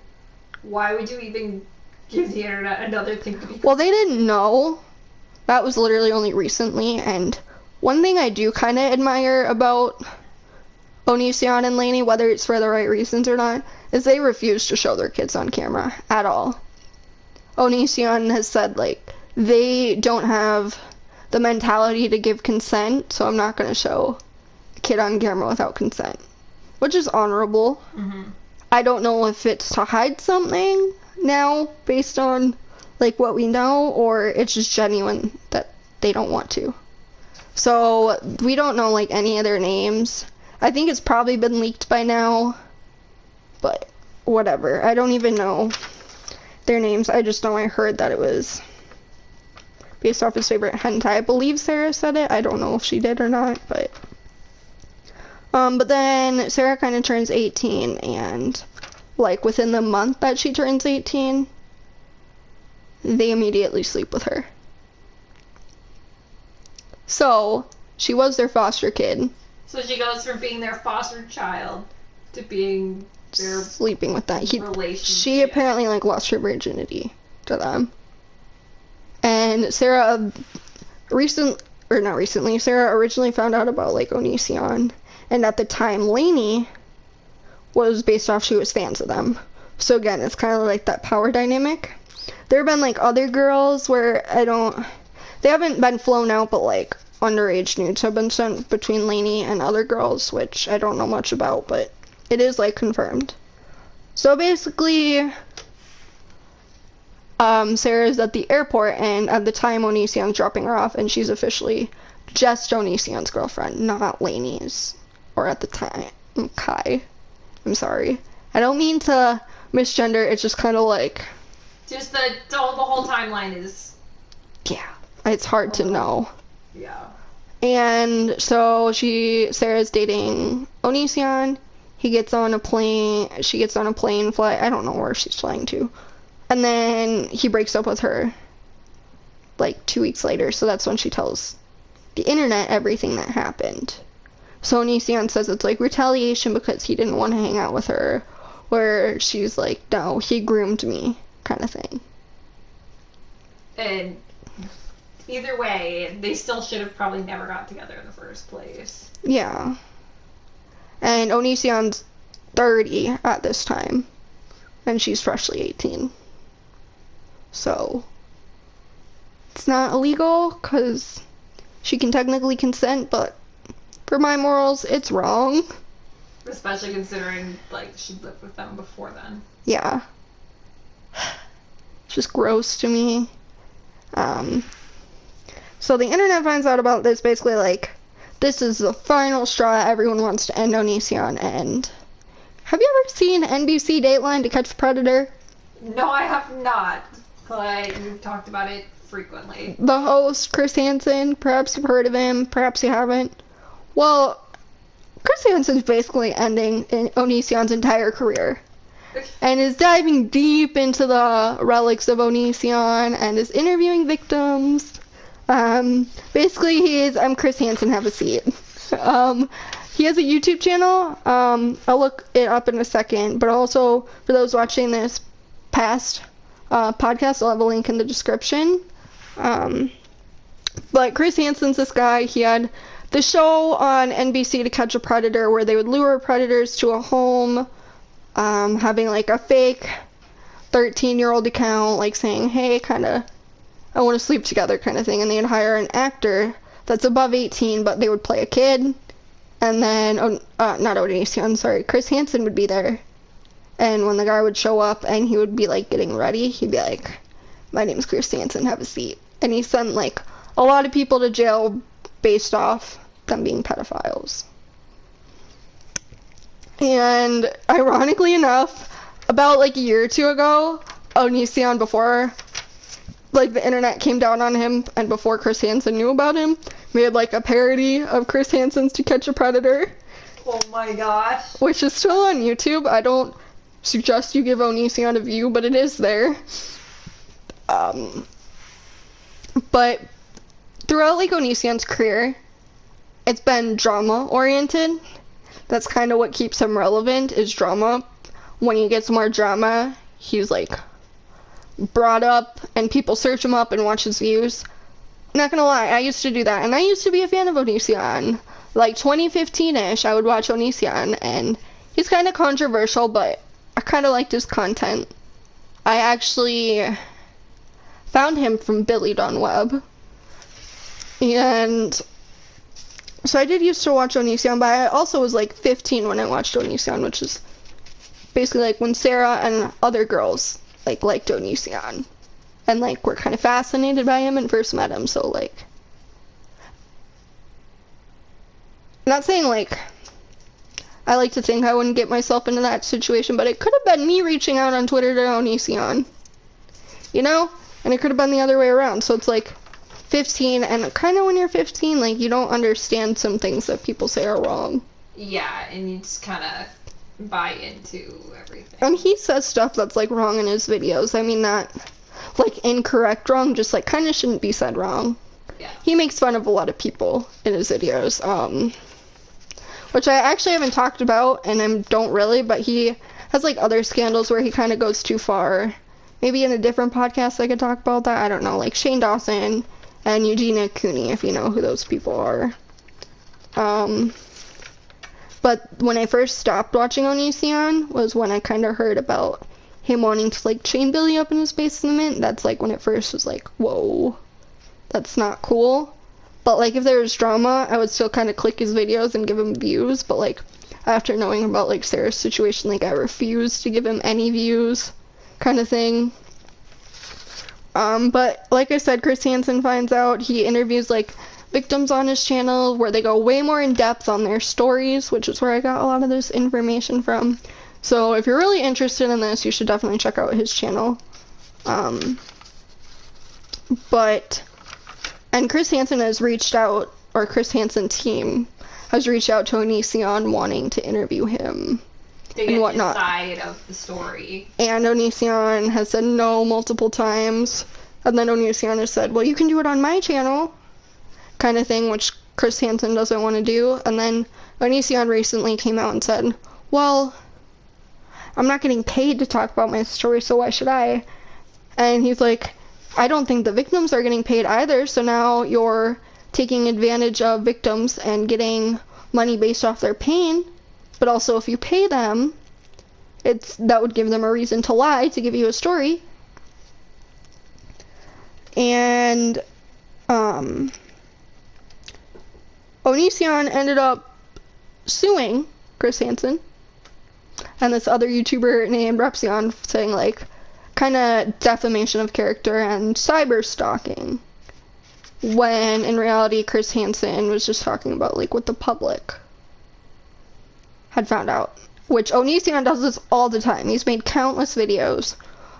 why would you even give the internet another thing to be? Well, they didn't know. That was literally only recently, and one thing I do kind of admire about Onision and Lainey, whether it's for the right reasons or not, is they refuse to show their kids on camera at all. Onision has said, like, they don't have the mentality to give consent, so I'm not going to show a kid on camera without consent, which is honorable. Mm-hmm. I don't know if it's to hide something now, based on like what we know, or it's just genuine that they don't want to. So we don't know like any of their names. I think it's probably been leaked by now, but whatever. I don't even know their names. I just know I heard that it was based off his favorite hentai. I believe Sarah said it. I don't know if she did or not, but then Sarah kind of turns 18, and like within the month that she turns 18, they immediately sleep with her. So, she was their foster kid. So she goes from being their foster child to being their sleeping with that. relationship. She apparently like lost her virginity to them. And Sarah Sarah originally found out about like Onision, and at the time Lainey was based off she was fans of them. So again, it's kind of like that power dynamic. There have been like other girls where they haven't been flown out, but like underage nudes have been sent between Lainey and other girls, which I don't know much about, but it is like confirmed. So basically, Sarah's at the airport, and at the time Onision's dropping her off, and she's officially just Onision's girlfriend, not Lainey's, or at the time, Kai. I'm sorry. I don't mean to misgender, it's just kind of like, just the whole timeline is... yeah, it's hard to know. Yeah. And so Sarah's dating Onision. He gets on a plane. She gets on a plane flight. I don't know where she's flying to. And then he breaks up with her like 2 weeks later. So that's when she tells the internet everything that happened. So Onision says it's like retaliation because he didn't want to hang out with her. Where she's like, no, he groomed me, kind of thing. And either way, they still should have probably never got together in the first place. Yeah. And Onision's 30 at this time. And she's freshly 18. So, it's not illegal, because she can technically consent, but for my morals, it's wrong. Especially considering, like, she lived with them before then. Yeah. It's just gross to me. So the internet finds out about this, basically like, this is the final straw. Everyone wants to end Onision. And have you ever seen NBC Dateline To Catch a Predator? No, I have not, but you've talked about it frequently. The host, Chris Hansen, perhaps you've heard of him, perhaps you haven't. Well, Chris Hansen's basically ending Onision's entire career. And is diving deep into the relics of Onision and is interviewing victims. Basically, I'm Chris Hansen, have a seat. He has a YouTube channel. I'll look it up in a second. But also, for those watching this past podcast, I'll have a link in the description. But Chris Hansen's this guy. He had the show on NBC To Catch a Predator where they would lure predators to a home, having like a fake 13-year-old account, like saying, hey, I want to sleep together kind of thing. And they'd hire an actor that's above 18, but they would play a kid. And then, not Onision, sorry, Chris Hansen would be there. And when the guy would show up and he would be like getting ready, he'd be like, my name's Chris Hansen, have a seat. And he sent like a lot of people to jail based off them being pedophiles. And ironically enough, about like a year or two ago, Onision, before like the internet came down on him and before Chris Hansen knew about him, made like a parody of Chris Hansen's To Catch a Predator. Oh my gosh. Which is still on YouTube. I don't suggest you give Onision a view, but it is there. But throughout like Onision's career, it's been drama oriented. That's kind of what keeps him relevant, is drama. When he gets more drama, he's like brought up and people search him up and watch his views. Not gonna lie, I used to do that, and I used to be a fan of Onision. Like 2015-ish, I would watch Onision, and he's kind of controversial, but I kind of liked his content. I actually found him from Billy Don Web. And so I did used to watch Onision, but I also was like 15 when I watched Onision, which is basically like when Sarah and other girls like liked Onision. And like were kind of fascinated by him and first met him, so like, not saying like I like to think I wouldn't get myself into that situation, but it could have been me reaching out on Twitter to Onision, you know? And it could have been the other way around. So it's like 15, and kind of when you're 15, like you don't understand some things that people say are wrong. Yeah, and you just kind of buy into everything. And he says stuff that's like wrong in his videos. I mean, not like incorrect wrong, just like kind of shouldn't be said wrong. Yeah. He makes fun of a lot of people in his videos, which I actually haven't talked about, and I don't really, but he has like other scandals where he kind of goes too far. Maybe in a different podcast I could talk about that. I don't know, like Shane Dawson and Eugenia Cooney, if you know who those people are. But when I first stopped watching Onision was when I kind of heard about him wanting to like chain Billy up in his basement. That's like when it first was like, whoa, that's not cool. But like if there was drama, I would still kind of click his videos and give him views. But like after knowing about like Sarah's situation, like I refused to give him any views, kind of thing. But like I said, Chris Hansen finds out. He interviews like victims on his channel where they go way more in depth on their stories, which is where I got a lot of this information from. So if you're really interested in this, you should definitely check out his channel. And Chris Hansen has reached out or Chris Hansen's team has reached out to Onision wanting to interview him to get and whatnot. his side of the story. And Onision has said no multiple times. And then Onision has said, well, you can do it on my channel, kind of thing, which Chris Hansen doesn't want to do. And then Onision recently came out and said, well, I'm not getting paid to talk about my story, so why should I? And he's like, I don't think the victims are getting paid either, so now you're taking advantage of victims and getting money based off their pain. But also, if you pay them, that would give them a reason to lie to give you a story. And Onision ended up suing Chris Hansen and this other YouTuber named Repsion, saying like kind of defamation of character and cyber stalking, when in reality Chris Hansen was just talking about like what the public had found out, which Onision does this all the time. He's made countless videos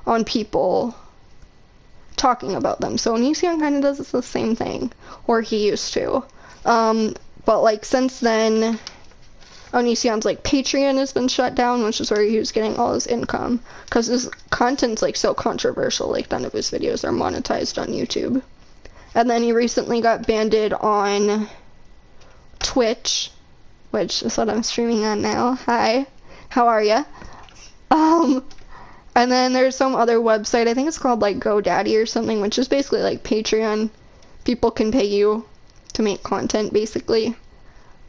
on people talking about them, so Onision kind of does the same thing, or he used to. But like since then, Onision's like Patreon has been shut down, which is where he was getting all his income, because his content's like so controversial. Like none of his videos are monetized on YouTube. And then he recently got banned on Twitch, which is what I'm streaming on now. Hi, how are ya? And then there's some other website, I think it's called like GoDaddy or something, which is basically like Patreon. People can pay you to make content, basically.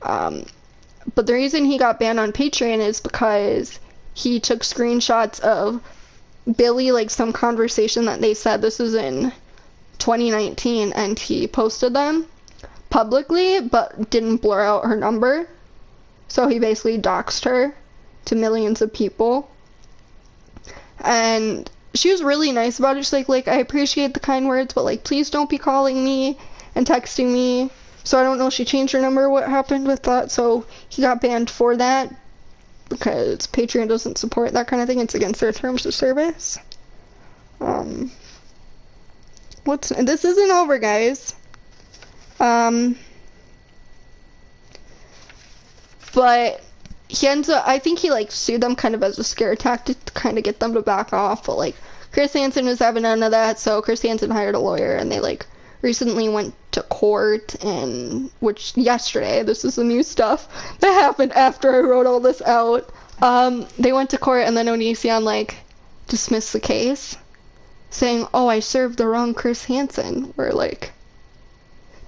But the reason he got banned on Patreon is because he took screenshots of Billy, like some conversation that they said, this was in 2019, and he posted them publicly, but didn't blur out her number. So he basically doxed her to millions of people. And she was really nice about it. She's like, I appreciate the kind words, but like, please don't be calling me and texting me. So I don't know if she changed her number, what happened with that. So he got banned for that, because Patreon doesn't support that kind of thing. It's against their terms of service. This isn't over, guys. But he ends up, I think he like sued them kind of as a scare tactic to kind of get them to back off. But like Chris Hansen was having none of that, so Chris Hansen hired a lawyer, and they like recently went to court, and which yesterday, this is the new stuff that happened after I wrote all this out. They went to court, and then Onision like dismissed the case, saying, oh, I served the wrong Chris Hansen. We're like,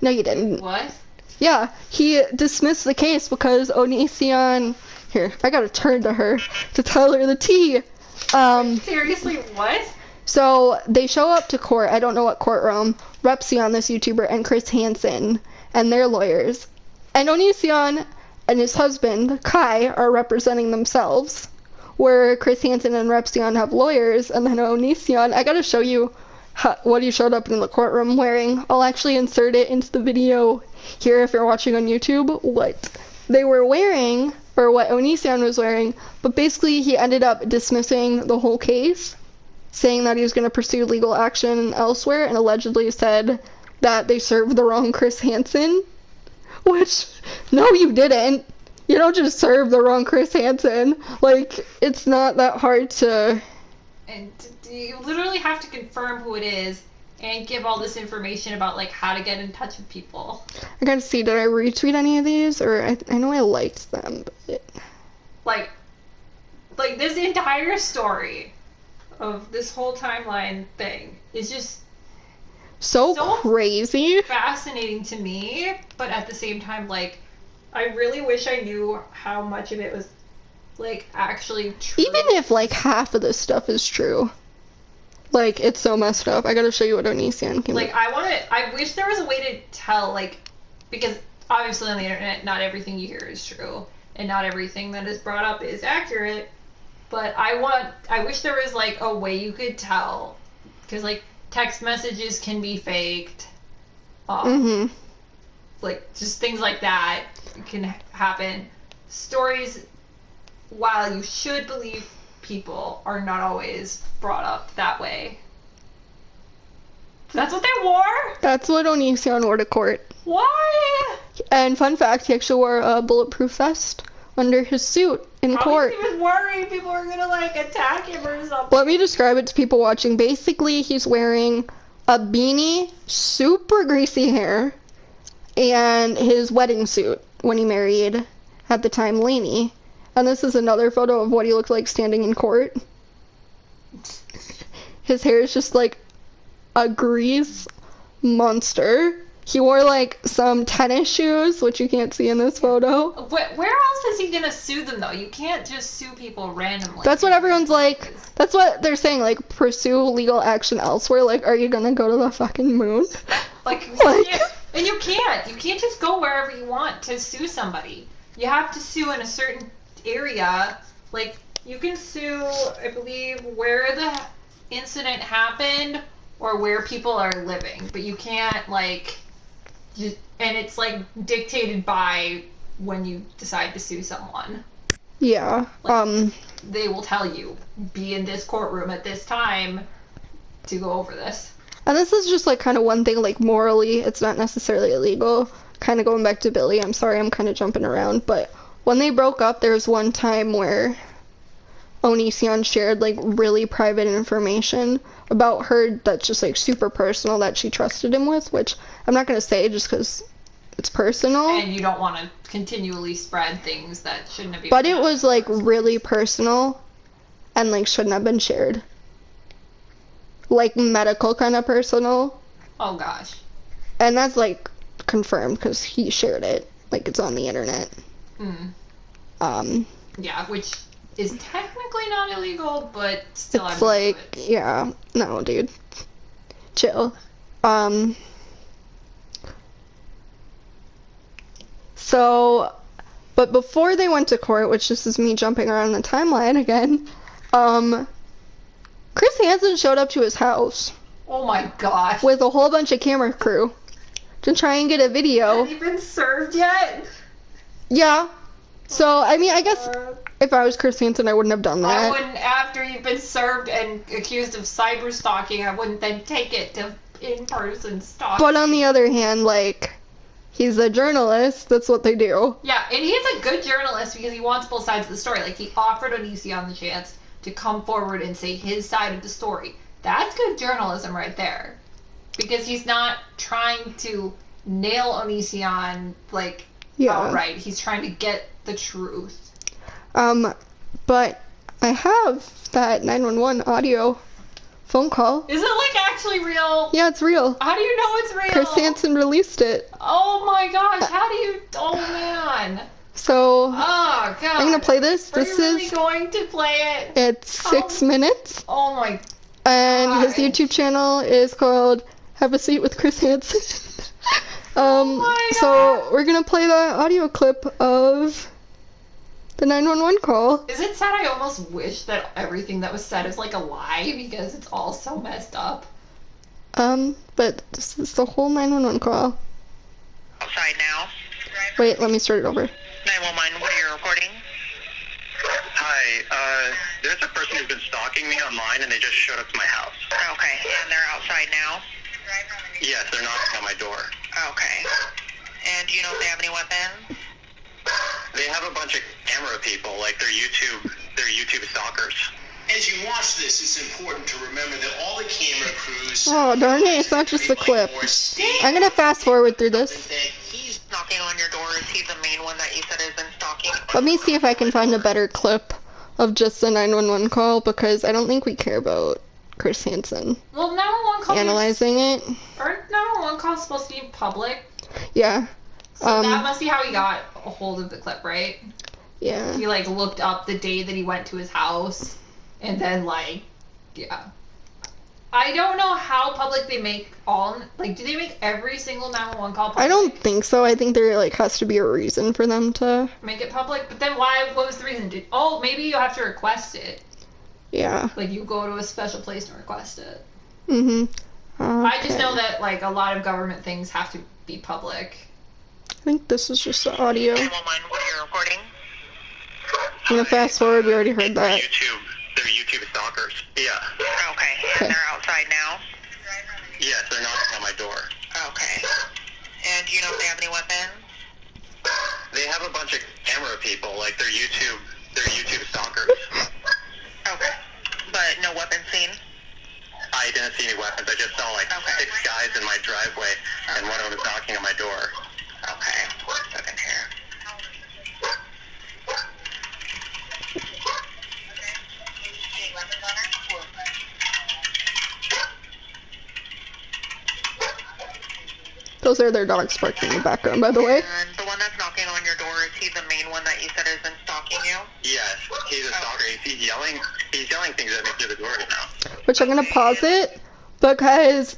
no, you didn't. What? Yeah, he dismissed the case because Onision, here, I gotta turn to her to tell her the tea. Seriously, what? So they show up to court, I don't know what courtroom, Repsion, this YouTuber, and Chris Hansen, and their lawyers. And Onision and his husband, Kai, are representing themselves, where Chris Hansen and Repsion have lawyers, and then Onision, I gotta show you what he showed up in the courtroom wearing. I'll actually insert it into the video here if you're watching on YouTube, what they were wearing, or what Onision was wearing, but basically he ended up dismissing the whole case, saying that he was going to pursue legal action elsewhere, and allegedly said that they served the wrong Chris Hansen, which, no you didn't. You don't just serve the wrong Chris Hansen. Like, it's not that hard to... And you literally have to confirm who it is and give all this information about like how to get in touch with people. I gotta see, did I retweet any of these? Or I know I liked them, but... Like this entire story of this whole timeline thing is just so crazy, fascinating to me, but at the same time, like, I really wish I knew how much of it was like actually true. Even if like half of this stuff is true, like, it's so messed up. I gotta show you what Onision came like. I wish there was a way to tell, like, because obviously on the internet not everything you hear is true and not everything that is brought up is accurate. But I wish there was, like, a way you could tell. Because, like, text messages can be faked. Like, just things like that can happen. Stories, while you should believe people, are not always brought up that way. That's what they wore? That's what Onision wore to court. Why? And fun fact, he actually wore a bulletproof vest under his suit in court. He was worried people were gonna like attack him or something. Let me describe it to people watching. Basically, he's wearing a beanie, super greasy hair, and his wedding suit when he married, at the time, Lainey. And this is another photo of what he looked like standing in court. His hair is just like a grease monster. He wore like some tennis shoes, which you can't see in this photo. Where else is he gonna sue them though? You can't just sue people randomly. That's what everyone's like. That's what they're saying. Like, pursue legal action elsewhere. Like, are you gonna go to the fucking moon? Like, and you can't. You can't just go wherever you want to sue somebody. You have to sue in a certain area. Like, you can sue, I believe, where the incident happened or where people are living, but you can't like. And it's like dictated by when you decide to sue someone. Yeah. Like, they will tell you, be in this courtroom at this time to go over this. And this is just like kind of one thing, like morally, it's not necessarily illegal. Kind of going back to Billy, I'm sorry, I'm kind of jumping around, but when they broke up, there was one time where Onision shared like really private information about her that's just like super personal that she trusted him with, which I'm not going to say just because it's personal. And you don't want to continually spread things that shouldn't have been. But it was like really personal and like shouldn't have been shared. Like medical kind of personal. Oh gosh. And that's like confirmed because he shared it. Like it's on the internet. Yeah, which is technically not illegal, but still it's like, yeah, no, dude. Chill. So, but before they went to court, which this is me jumping around the timeline again, Chris Hansen showed up to his house. Oh my gosh. With a whole bunch of camera crew to try and get a video. Have you been served yet? Yeah. So, I mean, I guess if I was Chris Hansen, I wouldn't have done that. I wouldn't, after you've been served and accused of cyber stalking, I wouldn't then take it to in-person stalking. But on the other hand, like, he's a journalist. That's what they do. Yeah, and he's a good journalist because he wants both sides of the story. Like, he offered Onision the chance to come forward and say his side of the story. That's good journalism right there. Because he's not trying to nail Onision, like, outright. He's trying to get the truth. But I have that 911 audio phone call. Is it, like, actually real? Yeah, it's real. How do you know it's real? Chris Hansen released it. Oh my gosh, how do you... Oh, man. So, oh, God. I'm gonna play this. Are you really going to play it? It's 6 minutes. Oh my And his YouTube channel is called Have a Seat with Chris Hansen. So we're gonna play that audio clip of the 911 call. Is it sad? I almost wish that everything that was said is like a lie because it's all so messed up. But this is the whole 911 call. Outside now. Wait, let me start it over. 911, what are you reporting? Hi, there's a person who's been stalking me online and they just showed up to my house. Okay, and they're outside now? Yes, they're knocking on my door. Okay. And do you know if they have any weapons? They have a bunch of camera people, like they're YouTube stalkers. As you watch this, it's important to remember that all the camera crews... Oh, darn it, it's not just the clip. I'm gonna fast forward through this. He's knocking on your door. Is he the main one that you said has been stalking? Let me see if I can find a better clip of just the 911 call, because I don't think we care about Chris Hansen Well, 911 call analyzing it. Aren't 911 calls supposed to be public? Yeah. So that must be how he got a hold of the clip, right? Yeah. He, like, looked up the day that he went to his house, and then, like, yeah. I don't know how public they make all, like, do they make every single 911 call public? I don't think so. I think there, like, has to be a reason for them to... Make it public? But then why, what was the reason? Maybe you have to request it. Yeah. Like, you go to a special place and request it. Mm-hmm. Okay. I just know that, like, a lot of government things have to be public. I think this is just the audio. 911, what are you reporting? I'm gonna fast forward, we already heard that. They're YouTube stalkers. Yeah. Okay, and they're outside now? Yes, they're knocking on my door. Okay. And do you know if they have any weapons? They have a bunch of camera people, like they're YouTube stalkers. Okay. But no weapons seen? I didn't see any weapons. I just saw like 6 guys in my driveway, and one of them was knocking on my door. Okay. 1 second here. Those are their dogs barking in the background, by the way. And the one that's knocking on your door, is he the main one that you said has been stalking you? Yes, he's a stalker. He's yelling things at me through the door right now. Which I'm gonna pause it because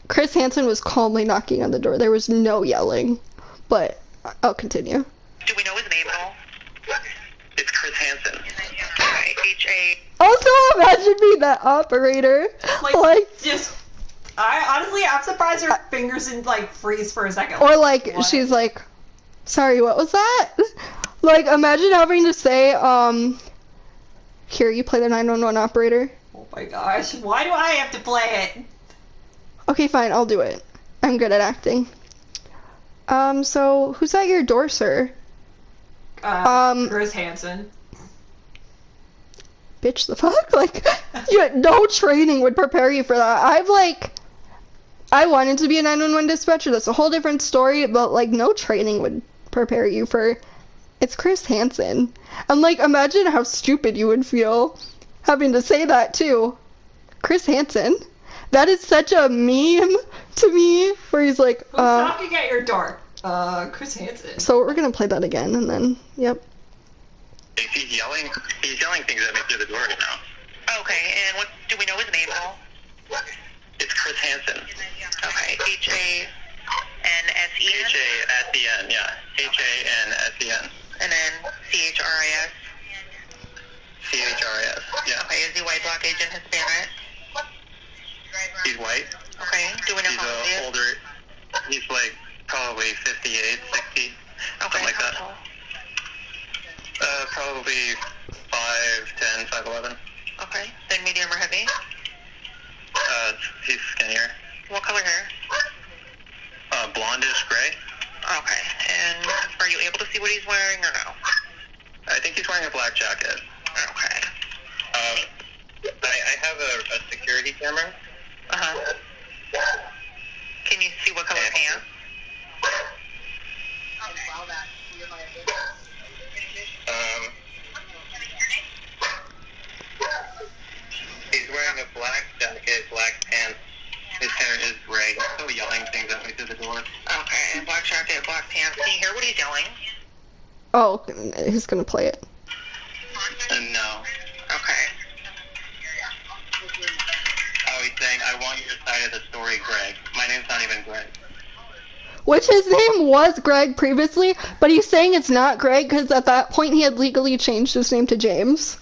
Chris Hansen was calmly knocking on the door. There was no yelling, but I'll continue. Do we know his name at all? It's Chris Hansen. Okay, H-A... Also, imagine being that operator. I'm surprised her fingers didn't like freeze for a second. Or like What? she's like, sorry, what was that? Like imagine having to say, here you play the 911 operator. Oh my gosh, why do I have to play it? Okay, fine, I'll do it. I'm good at acting. So who's at your door, sir? Chris Hansen. Bitch, the fuck? Like, no training would prepare you for that. I wanted to be a 911 dispatcher. That's a whole different story, but like, no training would prepare you for. It's Chris Hansen, and like, imagine how stupid you would feel having to say that too. Chris Hansen. That is such a meme to me. Where he's like, Who's knocking at your door? Chris Hansen. So we're gonna play that again, and then, yep. He's yelling things at me through the door right now. Okay, and what... Do we know his name at all? It's Chris Hansen. Okay, H-A-N-S-E-N? H-A-S-E-N, yeah. H-A-N-S-E-N. And then C-H-R-I-S? C-H-R-I-S, yeah. Okay, is he white, black, Asian, Hispanic? He's white. Okay, do we know He's how old he is? older. He's like probably 58, 60, Okay, something like how that. tall? Probably 5'10", 5'11". Okay, then medium or heavy? He's skinnier. What color hair? Blondish gray. Okay, and are you able to see what he's wearing or no? I think he's wearing a black jacket. Okay. I have a security camera. Uh-huh. Can you see what color pants? He's wearing a black jacket, black pants. His hair is gray. He's still yelling things at me through the door. Okay, black jacket, black pants. Can you hear what he's yelling? Oh, he's gonna play it. No. Okay. Oh, he's saying, I want your side of the story, Greg. My name's not even Greg. Which his name was Greg previously, but he's saying it's not Greg because at that point he had legally changed his name to James.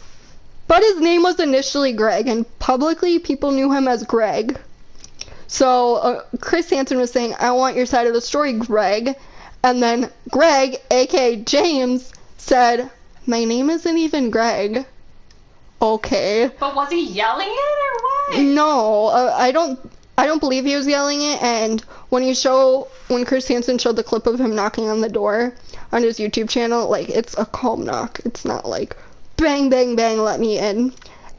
But his name was initially Greg, and publicly people knew him as Greg. So Chris Hansen was saying, I want your side of the story, Greg. And then Greg, aka James, said, my name isn't even Greg. Okay. But was he yelling it or what? No, I don't believe he was yelling it. And when Chris Hansen showed the clip of him knocking on the door on his YouTube channel, like, it's a calm knock. It's not like bang, bang, bang, let me in.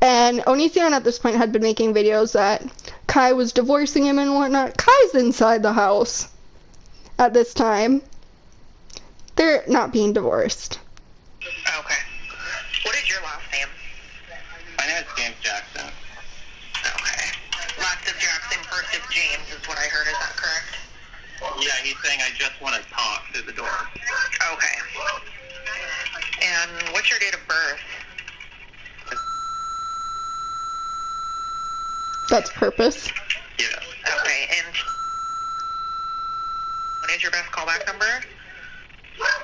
And Onision at this point had been making videos that Kai was divorcing him and whatnot. Kai's inside the house at this time. They're not being divorced. Okay. What is your last name? My name is James Jackson. Okay. Last of Jackson, first of James is what I heard. Is that correct? Yeah, he's saying I just want to talk through the door. Okay. And what's your date of birth? That's purpose. Yeah. Okay, and what is your best callback number?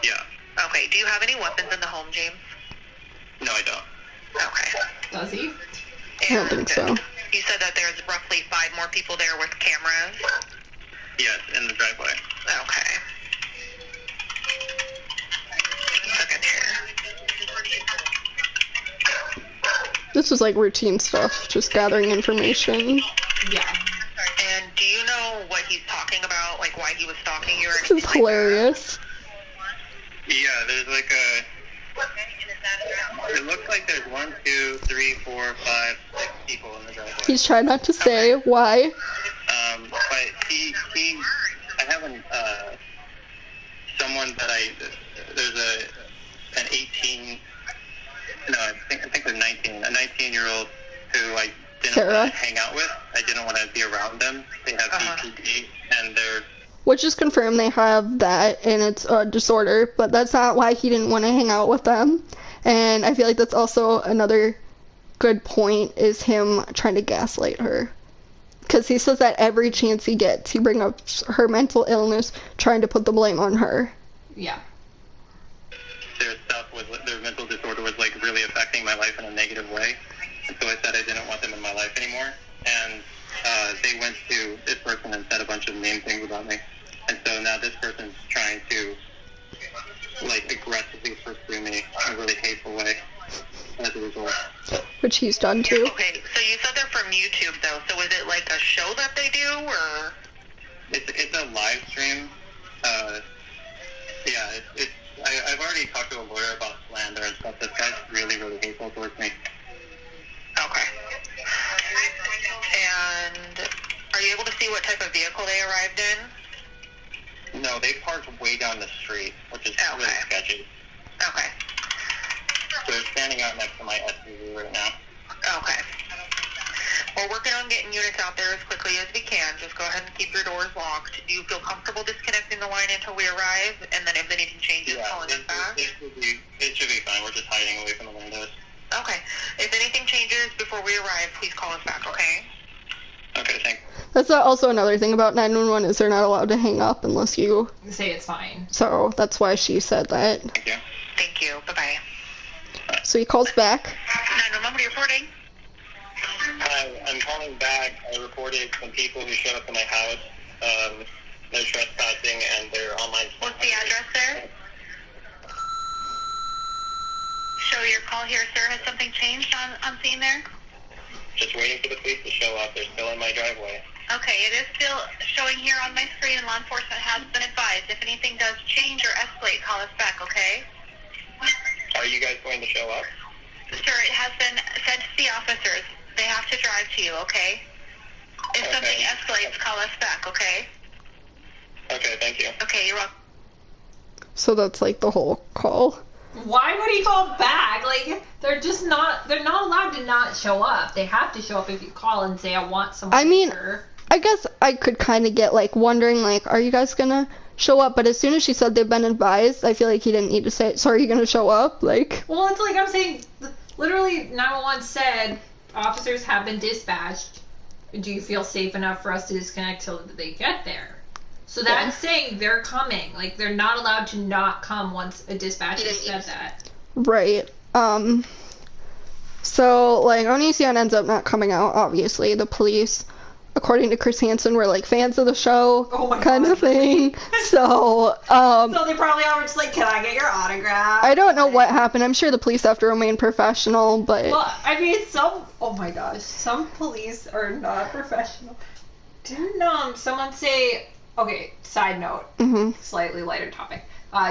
Yeah. Okay, do you have any weapons in the home, James? No, I don't. Okay. Does he? I don't think so. You said that there's roughly 5 more people there with cameras? Yes, in the driveway. Okay. Second here. This was like routine stuff, just gathering information. Yeah. And do you know what he's talking about? Like why he was stalking you or This anything is like hilarious. Yeah, there's like a... It looks like there's 1, 2, 3, 4, 5, 6 people in the driveway. He's trying not to say why. But I have someone that there's an 18, no, I think they're 19, a 19-year-old who I didn't Sarah? want to hang out with. I didn't want to be around them. They have BPD, and they're... Which is confirmed they have that, and it's a disorder, but that's not why he didn't want to hang out with them. And I feel like that's also another good point, is him trying to gaslight her. Because he says that every chance he gets, he brings up her mental illness, trying to put the blame on her. Yeah. Their mental disorder was like really affecting my life in a negative way. And so I said I didn't want them in my life anymore. And they went to this person and said a bunch of mean things about me. And so now this person's trying to like aggressively pursue me in a really hateful way as a result. Which he's done too. Okay, so you said they're from YouTube, though. So is it like a show that they do, or? It's a live stream. I've already talked to a lawyer about slander and stuff. This guy's really, really hateful towards me. Okay. And are you able to see what type of vehicle they arrived in? No, they parked way down the street, which is really sketchy. Okay. So they're standing out next to my SUV right now. Okay. We're working on getting units out there as quickly as we can. Just go ahead and keep your doors locked. Do you feel comfortable disconnecting the line until we arrive? And then if anything changes, calling us back? It should be fine. We're just hiding away from the windows. Okay. If anything changes before we arrive, please call us back, okay? Okay, thanks. That's also another thing about 911, is they're not allowed to hang up unless you... Say it's fine. So that's why she said that. Thank you. Thank you. Bye-bye. So he calls back. 911, what are you reporting? Hi, I'm calling back. I reported some people who showed up at my house. They're trespassing and they're online. What's the address there? Show your call here, sir. Has something changed on scene there? Just waiting for the police to show up. They're still in my driveway. Okay, it is still showing here on my screen, and law enforcement has been advised. If anything does change or escalate, call us back, okay? Are you guys going to show up? Sir, it has been sent to the officers. They have to drive to you, okay? If something escalates, call us back, okay? Okay, thank you. Okay, you're welcome. So that's like the whole call. Why would he call back? Like, they're not allowed to not show up. They have to show up if you call and say, I want someone I mean, here. I guess I could kind of get like wondering like, are you guys gonna show up? But as soon as she said they've been advised, I feel like he didn't need to say, so are you gonna show up? Like, Well, it's like I'm saying, literally 911 said, officers have been dispatched. Do you feel safe enough for us to disconnect till they get there? So that's saying they're coming. Like, they're not allowed to not come once a dispatcher said that. right. So like Onision ends up not coming out, obviously. The police, according to Chris Hansen, were like fans of the show, kind of thing. So, So they probably are just like, can I get your autograph? I don't know what happened. I'm sure the police have to remain professional, but... Well, I mean, oh my gosh, some police are not professional. Didn't, someone say, okay, side note, slightly lighter topic.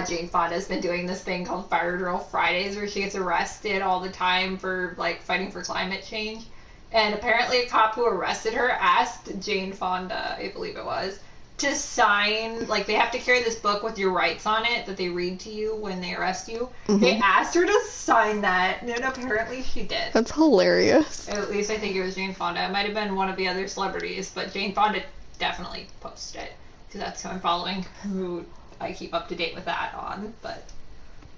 Jane Fonda's been doing this thing called Fire Drill Fridays where she gets arrested all the time for, like, fighting for climate change. And apparently a cop who arrested her asked Jane Fonda, I believe it was, to sign, like, they have to carry this book with your rights on it that they read to you when they arrest you. They asked her to sign that, and apparently she did. That's hilarious. At least I think it was Jane Fonda. It might have been one of the other celebrities, but Jane Fonda definitely posted it, because that's who I'm following, who I keep up to date with that on,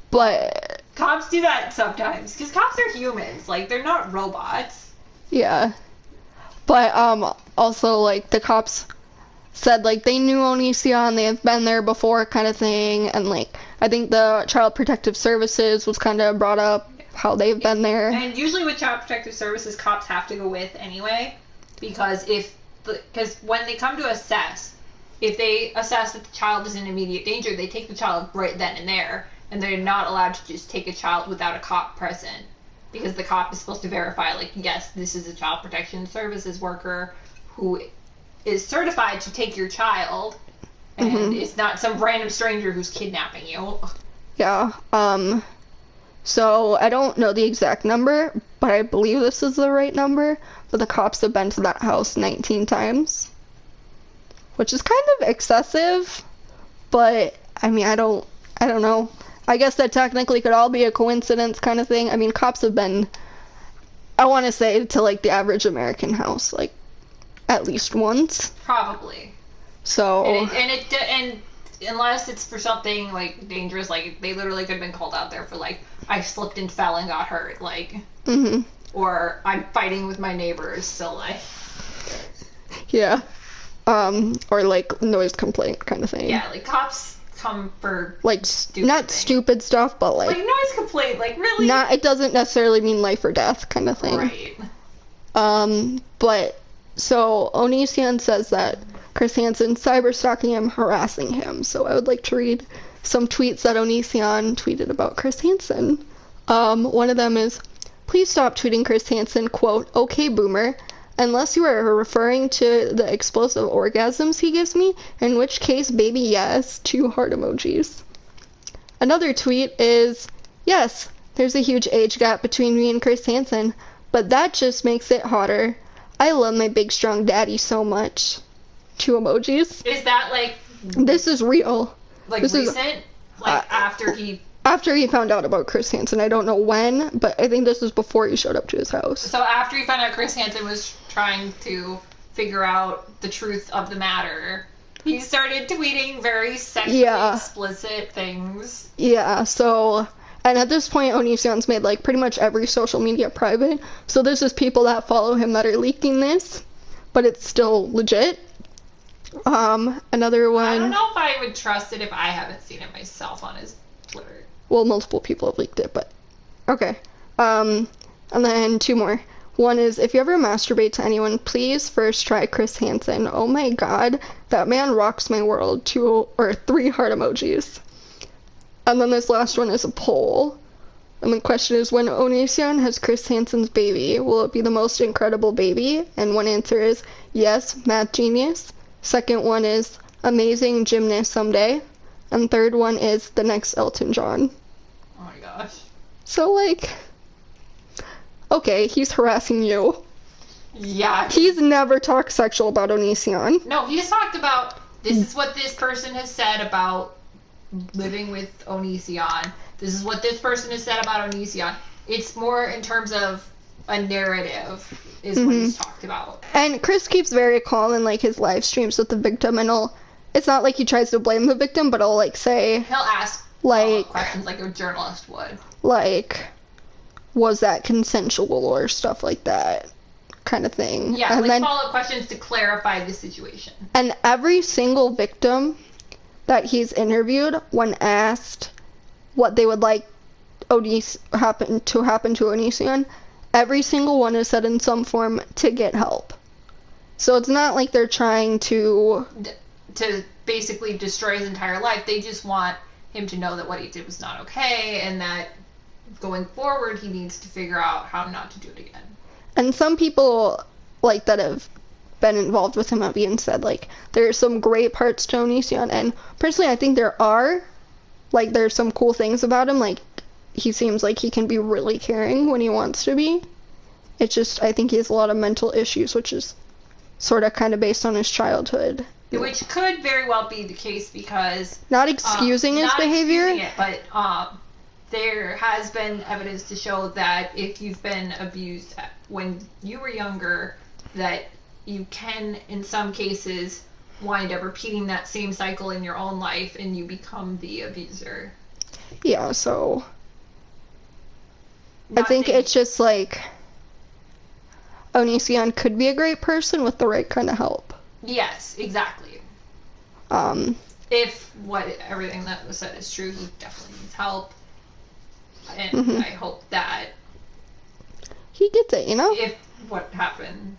But... Cops do that sometimes, because cops are humans, like, they're not robots. Yeah. But, also, like, the cops said, like, they knew Onision, they have been there before kind of thing, and, like, I think the Child Protective Services was kind of brought up, how they've been there. And usually with Child Protective Services, cops have to go with anyway, because when they come to assess, if they assess that the child is in immediate danger, they take the child right then and there, and they're not allowed to just take a child without a cop present. Because the cop is supposed to verify, like, yes, this is a child protection services worker who is certified to take your child, and it's not some random stranger who's kidnapping you. Yeah. So I don't know the exact number, but I believe this is the right number. But the cops have been to that house 19 times, which is kind of excessive. But I mean, I don't know. I guess that technically could all be a coincidence kind of thing. I mean, cops have been, I want to say, to like the average American house like at least once. Probably. So. And unless it's for something like dangerous, like they literally could have been called out there for like I slipped and fell and got hurt, like, or I'm fighting with my neighbors, so like. Yeah. Or like noise complaint kind of thing. Yeah, like cops come for like not stupid stuff, but like noise complaint, like really. Not, it doesn't necessarily mean life or death kind of thing. Right. But so Onision says that Chris Hansen cyberstalking him, harassing him. So I would like to read some tweets that Onision tweeted about Chris Hansen. One of them is, please stop tweeting Chris Hansen, quote, okay boomer, unless you are referring to the explosive orgasms he gives me, in which case, baby, yes, 2 heart emojis. Another tweet is, yes, there's a huge age gap between me and Chris Hansen, but that just makes it hotter. I love my big strong daddy so much. 2 emojis. Is that like... This is real. Like this recent? Is, like after he... After he found out about Chris Hansen. I don't know when, but I think this was before he showed up to his house. So after he found out Chris Hansen was trying to figure out the truth of the matter, he started tweeting very sexually explicit things. Yeah, so... And at this point, Onision's made, like, pretty much every social media private. So there's just people that follow him that are leaking this, but it's still legit. Another one... I don't know if I would trust it if I haven't seen it myself on his Twitter. Well, multiple people have leaked it, but... Okay. And then 2 more. One is, if you ever masturbate to anyone, please first try Chris Hansen. Oh my god, that man rocks my world. 2 or 3 heart emojis. And then this last one is a poll. And the question is, when Onision has Chris Hansen's baby, will it be the most incredible baby? And one answer is, yes, math genius. Second one is, amazing gymnast someday. And third one is, the next Elton John. Oh my gosh. So, like, okay, he's harassing you. Yeah. He's never talked sexual about Onision. No, he just talked about, this is what this person has said about living with Onision. This is what this person has said about Onision. It's more in terms of a narrative is what he's talked about. And Chris keeps very calm in like his live streams with the victim, and it's not like he tries to blame the victim, but he'll like say, he'll ask like questions like a journalist would. Like, was that consensual or stuff like that kind of thing. Yeah, and like then, follow-up questions to clarify the situation. And every single victim that he's interviewed, when asked what they would like happen to Onision, every single one has said in some form to get help. So it's not like they're trying to basically destroy his entire life. They just want him to know that what he did was not okay, and that going forward he needs to figure out how not to do it again. And some people like that have been involved with him have even said like there's some great parts to Onision, and personally I think there are. Like there's some cool things about him, like he seems like he can be really caring when he wants to be. It's just I think he has a lot of mental issues, which is sort of kind of based on his childhood. Which could very well be the case because not excusing his behavior, but there has been evidence to show that if you've been abused when you were younger, that you can, in some cases, wind up repeating that same cycle in your own life and you become the abuser. Yeah, so I think it's just like Onision could be a great person with the right kind of help. Yes, exactly. If everything that was said is true, he definitely needs help. And I hope that he gets it, you know? If what happened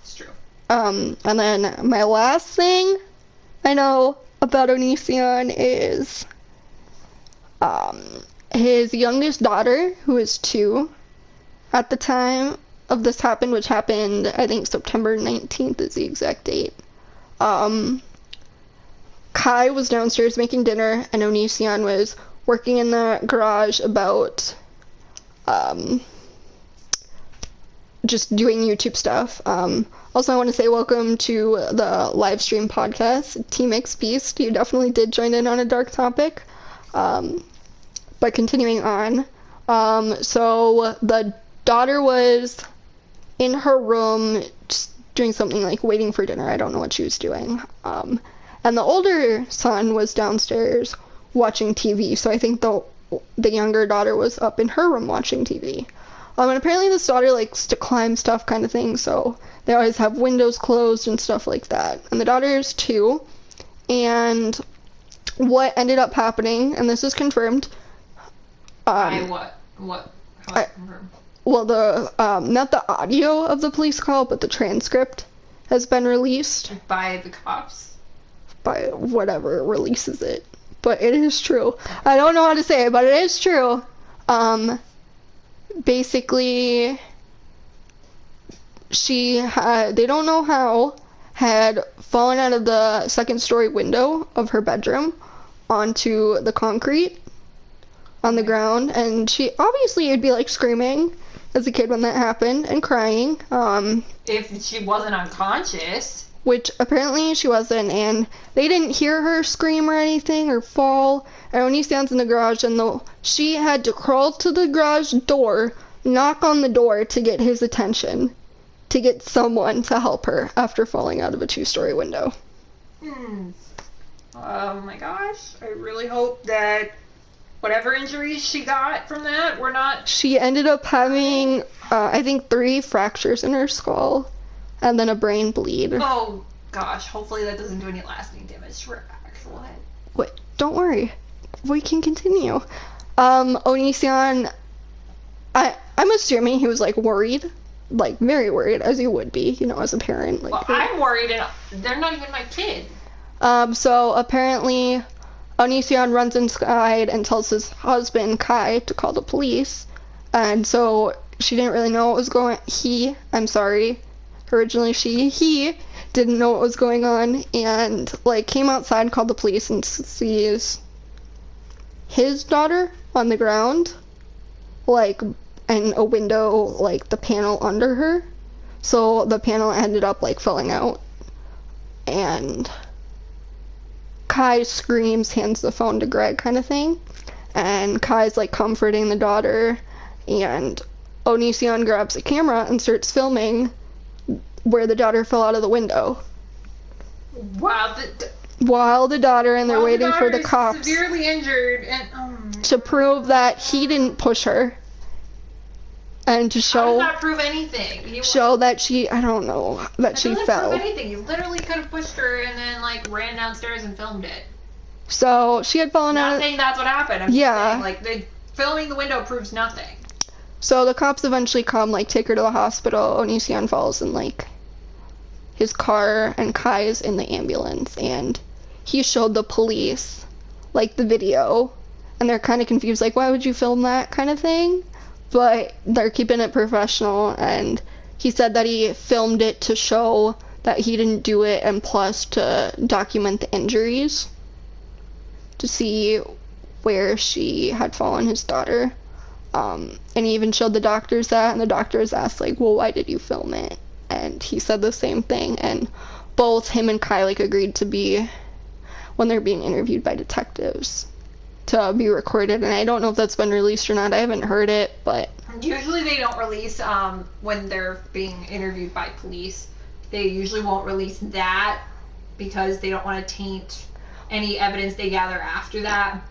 is true. And then my last thing I know about Onision is his youngest daughter, who is 2 at the time of this happened, which happened, I think September 19th is the exact date. Kai was downstairs making dinner, and Onision was working in the garage about just doing YouTube stuff. Also, I want to say welcome to the live stream podcast, Team X Beast. You definitely did join in on a dark topic. But continuing on, so the daughter was in her room just doing something like waiting for dinner. I don't know what she was doing. And the older son was downstairs watching TV. So I think the younger daughter was up in her room watching TV. And apparently this daughter likes to climb stuff kind of thing, so they always have windows closed and stuff like that. And the daughter is 2, and what ended up happening, and this is confirmed. What? How is it confirmed? Well, not the audio of the police call, but the transcript has been released. By the cops? By whatever releases it. But it is true. I don't know how to say it, but it is true. Basically, they don't know how, had fallen out of the second-story window of her bedroom onto the concrete on the ground, and she obviously would be like screaming as a kid when that happened and crying. If she wasn't unconscious. Which apparently she wasn't, and they didn't hear her scream or anything or fall. And when he stands in the garage, and she had to crawl to the garage door, knock on the door to get his attention, to get someone to help her after falling out of a 2-story window. Oh my gosh, I really hope that whatever injuries she got from that were not... She ended up having, I think, 3 fractures in her skull, and then a brain bleed. Oh gosh, hopefully that doesn't do any lasting damage to her actual head. Wait, don't worry. We can continue. Onision, I'm assuming he was, like, worried. Like, very worried, as you would be, as a parent. Like, well, I'm worried, and they're not even my kid. So apparently, Onision runs inside and tells his husband, Kai, to call the police. And so she didn't really know what was originally he didn't know what was going on, and, like, came outside, called the police, and sees his daughter on the ground, like, and a window, like, the panel under her. So the panel ended up, like, falling out. And Kai screams, hands the phone to Greg kind of thing. And Kai's, like, comforting the daughter. And Onision grabs a camera and starts filming where the daughter fell out of the window. While the daughter, and they're waiting for the cops severely injured, and to prove that he didn't push her. And to show... How does that prove anything? Show that she fell. That doesn't prove anything. You literally could have pushed her and then, like, ran downstairs and filmed it. So, she had fallen out I'm of... not saying that's what happened. I'm just saying, like, filming the window proves nothing. So, the cops eventually come, like, take her to the hospital. Onision falls in, like, his car, and Kai is in the ambulance, and he showed the police, like, the video, and they're kind of confused, like, why would you film that kind of thing? But they're keeping it professional, and he said that he filmed it to show that he didn't do it, and plus to document the injuries, to see where she had fallen, his daughter. And he even showed the doctors that, and the doctors asked, like, well, why did you film it? And he said the same thing, and both him and Kai, like, agreed to be, when they're being interviewed by detectives, to be recorded. And I don't know if that's been released or not. I haven't heard it, but... Usually they don't release, when they're being interviewed by police. They usually won't release that because they don't want to taint any evidence they gather after that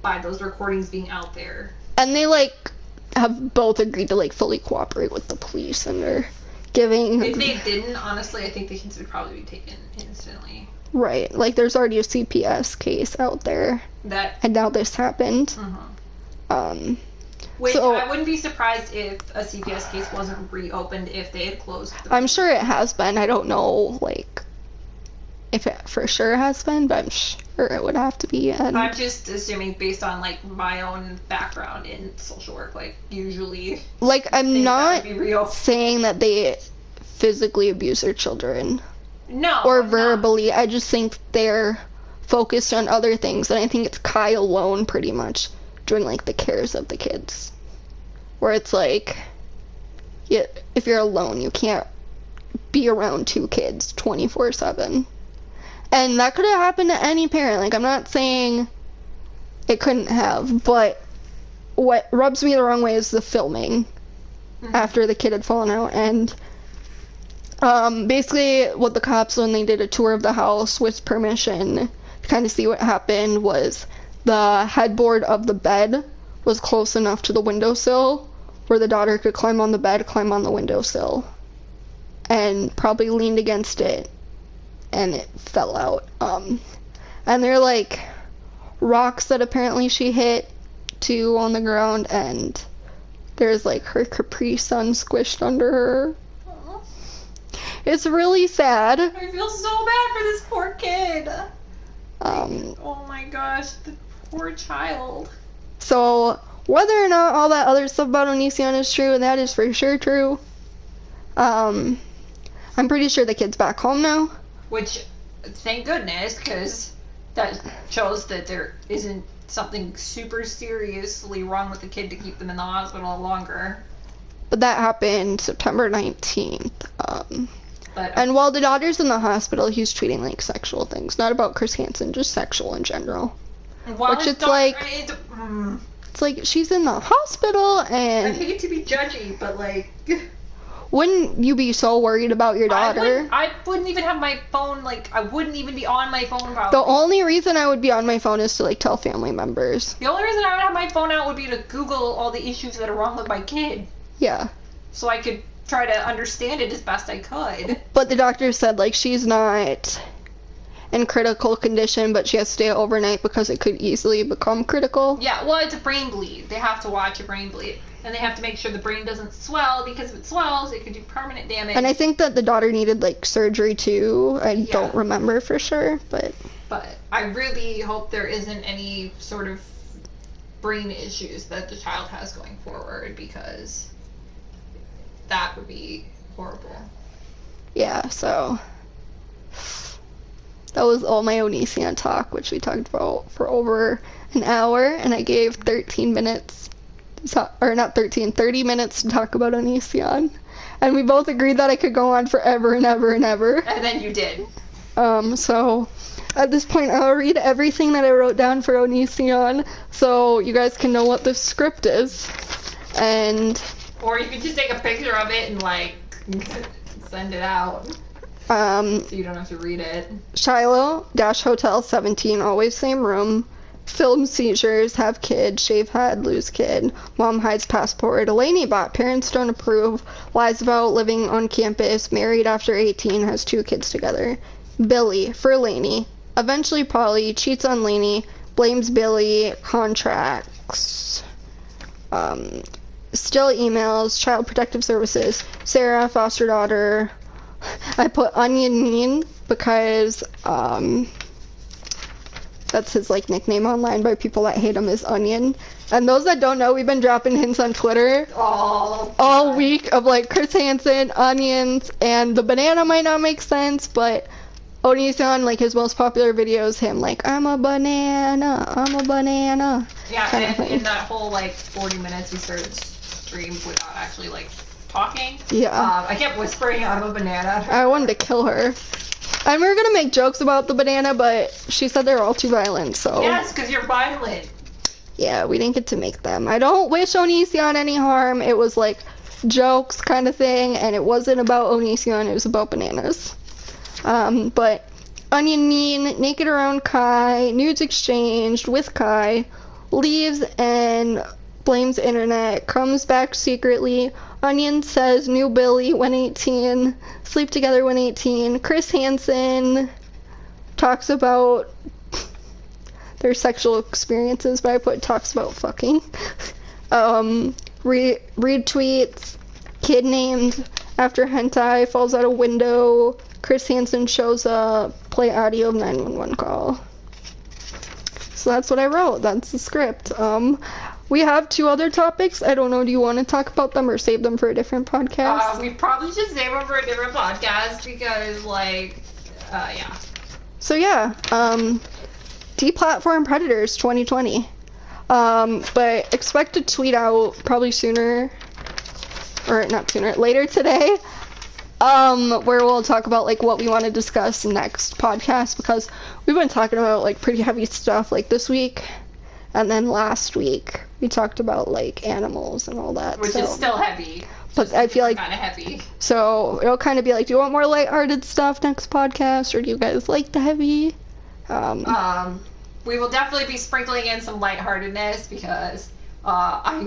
by those recordings being out there. And they, like, have both agreed to, like, fully cooperate with the police, and they're giving... If they didn't, honestly, I think the kids would probably be taken instantly. Right. Like, there's already a CPS case out there. And now this happened. Which, so, I wouldn't be surprised if a CPS case wasn't reopened if they had closed the... I'm sure it has been. I don't know, like, if it for sure has been, but I'm sure it would have to be. And I'm just assuming based on, like, my own background in social work, like, usually... Like, I'm not saying that they physically abuse their children. No. Or verbally. I just think they're focused on other things, and I think it's Kai alone, pretty much, doing like the cares of the kids, where it's like, yeah, if you're alone, you can't be around 2 kids 24/7. And that could have happened to any parent. Like, I'm not saying it couldn't have, but what rubs me the wrong way is the filming after the kid had fallen out. And basically what the cops, when they did a tour of the house with permission to kind of see what happened, was the headboard of the bed was close enough to the windowsill where the daughter could climb on the bed, climb on the windowsill, and probably leaned against it, and it fell out. And there are like rocks that apparently she hit too on the ground, and there's like her Capri Sun squished under her. Aw. It's really sad. I feel so bad for this poor kid. Um, Oh my gosh, the poor child. so whether or not all that other stuff about Onision is true, and that is for sure true, I'm pretty sure the kid's back home now. Which, thank goodness, because that shows that there isn't something super seriously wrong with the kid to keep them in the hospital longer. But that happened September 19th. But And while the daughter's in the hospital, he's treating like sexual things. Not about Chris Hansen, just sexual in general. while which his it's like- mm, It's like, she's in the hospital, I and hate to be judgy, but like, wouldn't you be so worried about your daughter? I wouldn't even have my phone, like, I wouldn't even be on my phone probably. The only reason I would be on my phone is to like tell family members. The only reason I would have my phone out would be to Google all the issues that are wrong with my kid, Yeah. so I could try to understand it as best I could. But the doctor said like she's not in critical condition, but she has to stay overnight because it could easily become critical. Yeah, well, it's a brain bleed. They have to watch a brain bleed. And they have to make sure the brain doesn't swell, because if it swells, it could do permanent damage. And I think that the daughter needed like surgery too. I Yeah. don't remember for sure, but But I really hope there isn't any sort of brain issues that the child has going forward, because that would be horrible. yeah, so that was all my Onision talk, which we talked about for over an hour, and I gave 13 minutes, or not 13, 30 minutes to talk about Onision. And we both agreed that I could go on forever and ever and ever. And then you did. So at this point, I'll read everything that I wrote down for Onision, so you guys can know what the script is. And Or you could just take a picture of it and, like, send it out, so you don't have to read it. Shiloh, Dash Hotel 17, always same room. Film seizures, have kid, shave head, lose kid. Mom hides passport. Elaney bot, parents don't approve. Lies about living on campus, married after 18, has 2 kids together. Billy, for Elaney. Eventually Polly, cheats on Laney, blames Billy, contracts. Still emails, Child Protective Services, Sarah, foster daughter. I put Onion Mean because, that's his like nickname online by people that hate him is Onion. And those that don't know, we've been dropping hints on Twitter all week of like Chris Hansen, onions, and the banana might not make sense, but Onision, like his most popular video is him like, I'm a banana. Yeah, kind of and thing. in that whole, like, 40 minutes he started stream without actually, like, talking. Yeah. I kept whispering, I'm a banana. I wanted to kill her. And we were gonna make jokes about the banana, but she said they were all too violent, so Yes, because you're violent. yeah, we didn't get to make them. I don't wish Onision any harm. It was like jokes kind of thing, and it wasn't about Onision, it was about bananas. But Onion Mean, naked around Kai, nudes exchanged with Kai, leaves and blames internet, comes back secretly. Onion says new Billy when 18, sleep together when 18. Chris Hansen talks about their sexual experiences, but I put talks about fucking. Retweets, kid named after hentai, falls out a window. Chris Hansen shows up, play audio of 911 call. So that's what I wrote. That's the script. We have 2 other topics. I don't know, do you want to talk about them or save them for a different podcast? We probably should save them for a different podcast because, like, yeah. So yeah, Deplatform Predators 2020. But expect to tweet out probably sooner, or not sooner, later today, where we'll talk about like what we want to discuss next podcast, because we've been talking about like pretty heavy stuff like this week, and then last week we talked about like animals and all that. Which is still heavy. But I feel like kind of heavy. So it'll kind of be like, do you want more lighthearted stuff next podcast, or do you guys like the heavy? We will definitely be sprinkling in some lightheartedness because I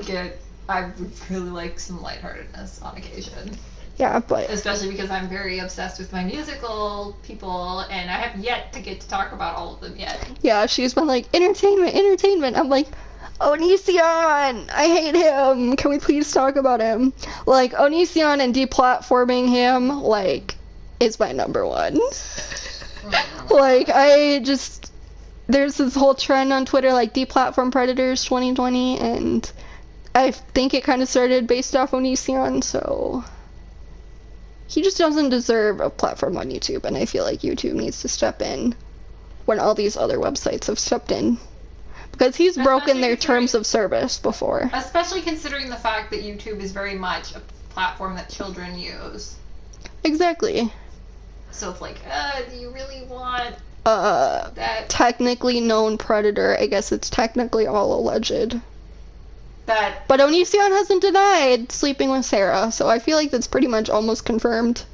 would really like some lightheartedness on occasion. Yeah, but especially because I'm very obsessed with my musical people, and I have yet to get to talk about all of them yet. Yeah, she's been like, entertainment. I'm like, Onision! I hate him! Can we please talk about him? Like, Onision and deplatforming him, like, is my number one. Like, there's this whole trend on Twitter, like, deplatform predators 2020, and I think it kind of started based off Onision, so he just doesn't deserve a platform on YouTube, and I feel like YouTube needs to step in when all these other websites have stepped in. Because he's broken their terms of service before. Especially considering the fact that YouTube is very much a platform that children use. Exactly. So it's like, do you really want that? Technically known predator. I guess it's technically all alleged. But Onision hasn't denied sleeping with Sarah, so I feel like that's pretty much almost confirmed.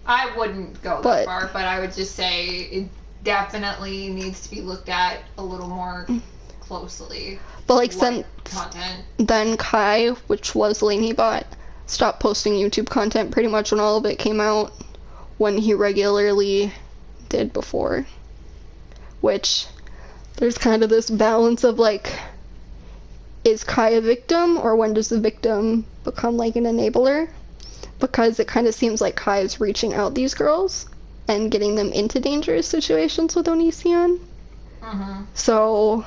I wouldn't go that far, but I would just say it definitely needs to be looked at a little more closely. But like since content. Then Kai, which was Lanebot, stopped posting YouTube content pretty much when all of it came out, when he regularly did before. Which there's kind of this balance of like, is Kai a victim, or when does the victim become like an enabler? Because it kind of seems like Kai is reaching out these girls and getting them into dangerous situations with Onision. So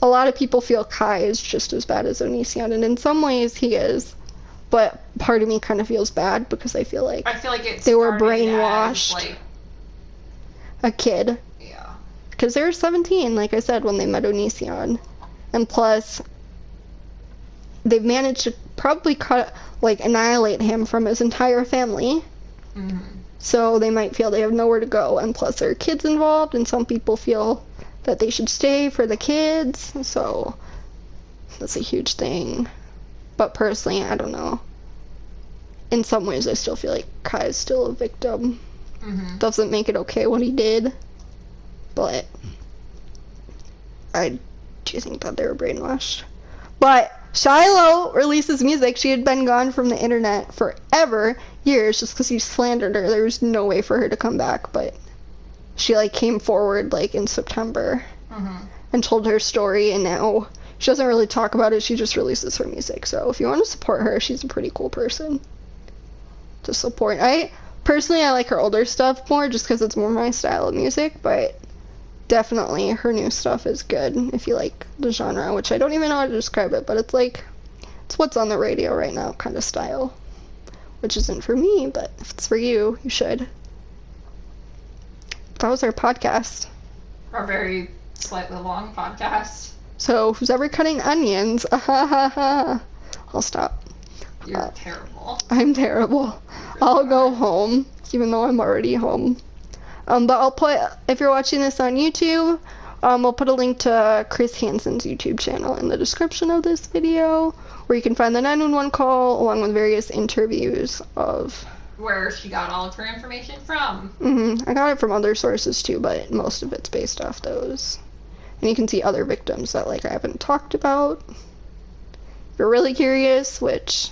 a lot of people feel Kai is just as bad as Onision, and in some ways he is. But part of me kind of feels bad because I feel like they were brainwashed. Like, a kid. Yeah. Because they were 17, like I said, when they met Onision. And plus, they've managed to probably annihilate him from his entire family. So they might feel they have nowhere to go. And plus, there are kids involved, and some people feel that they should stay for the kids. So that's a huge thing. But personally, I don't know. In some ways, I still feel like Kai is still a victim. Doesn't make it okay what he did. But I do think that they were brainwashed. But Shiloh releases music. She had been gone from the internet forever, years, just because he slandered her. There was no way for her to come back, but she came forward in September and told her story, and now she doesn't really talk about it. She just releases her music. So if you want to support her, she's a pretty cool person to support. Personally, I like her older stuff more just because it's more my style of music, but definitely her new stuff is good if you like the genre, which I don't even know how to describe it, but it's what's on the radio right now kind of style, which isn't for me, but if it's for you, you should. That was our podcast. Our very slightly long podcast. So who's ever cutting onions, I'll stop. You're terrible. I'm terrible. I'll go home, even though I'm already home. But I'll put, if you're watching this on YouTube, I'll put a link to Chris Hansen's YouTube channel in the description of this video, where you can find the 911 call, along with various interviews of where she got all of her information from. I got it from other sources too, but most of it's based off those. And you can see other victims that I haven't talked about. If you're really curious, which,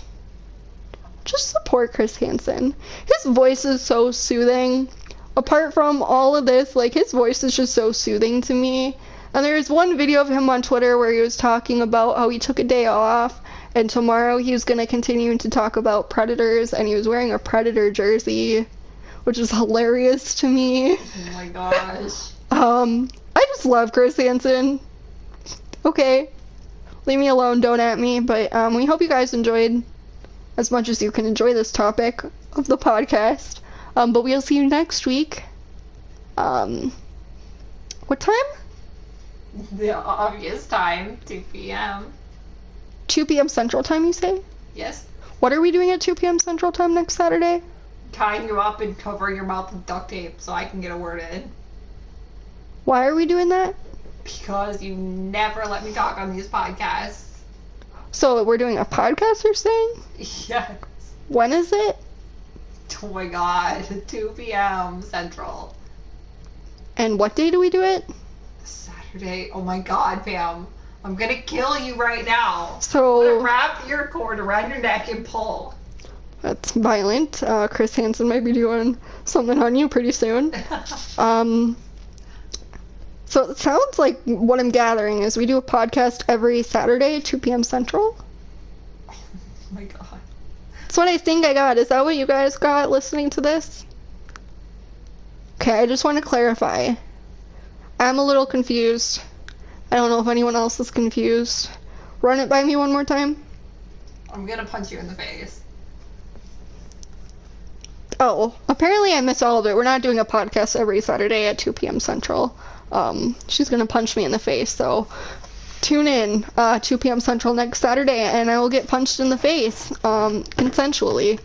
just support Chris Hansen. His voice is so soothing. Apart from all of this, his voice is just so soothing to me. And there's one video of him on Twitter where he was talking about how he took a day off, and tomorrow he was going to continue to talk about predators, and he was wearing a Predator jersey, which is hilarious to me. Oh my gosh. I just love Chris Hansen. Okay. Leave me alone, don't at me, but we hope you guys enjoyed as much as you can enjoy this topic of the podcast. But we'll see you next week. What time? The obvious time, 2 p.m. 2 p.m. Central Time, you say? Yes. What are we doing at 2 p.m. Central Time next Saturday? Tying you up and covering your mouth with duct tape so I can get a word in. Why are we doing that? Because you never let me talk on these podcasts. So we're doing a podcast, you're saying? Yes. When is it? Oh my god. 2 p.m. Central. And what day do we do it? Saturday. Oh my god, Pam. I'm gonna kill you right now. I'm So gonna wrap your cord around your neck and pull. that's violent. Chris Hansen might be doing something on you pretty soon. So it sounds like what I'm gathering is we do a podcast every Saturday, 2 p.m. Central. Oh my god. That's what I think I got. Is that what you guys got listening to this? Okay, I just want to clarify. I'm a little confused. I don't know if anyone else is confused. Run it by me one more time. I'm gonna punch you in the face. Oh, apparently I missed all of it. We're not doing a podcast every Saturday at 2 p.m. Central. She's gonna punch me in the face, so tune in 2 p.m. Central next Saturday, and I will get punched in the face, consensually.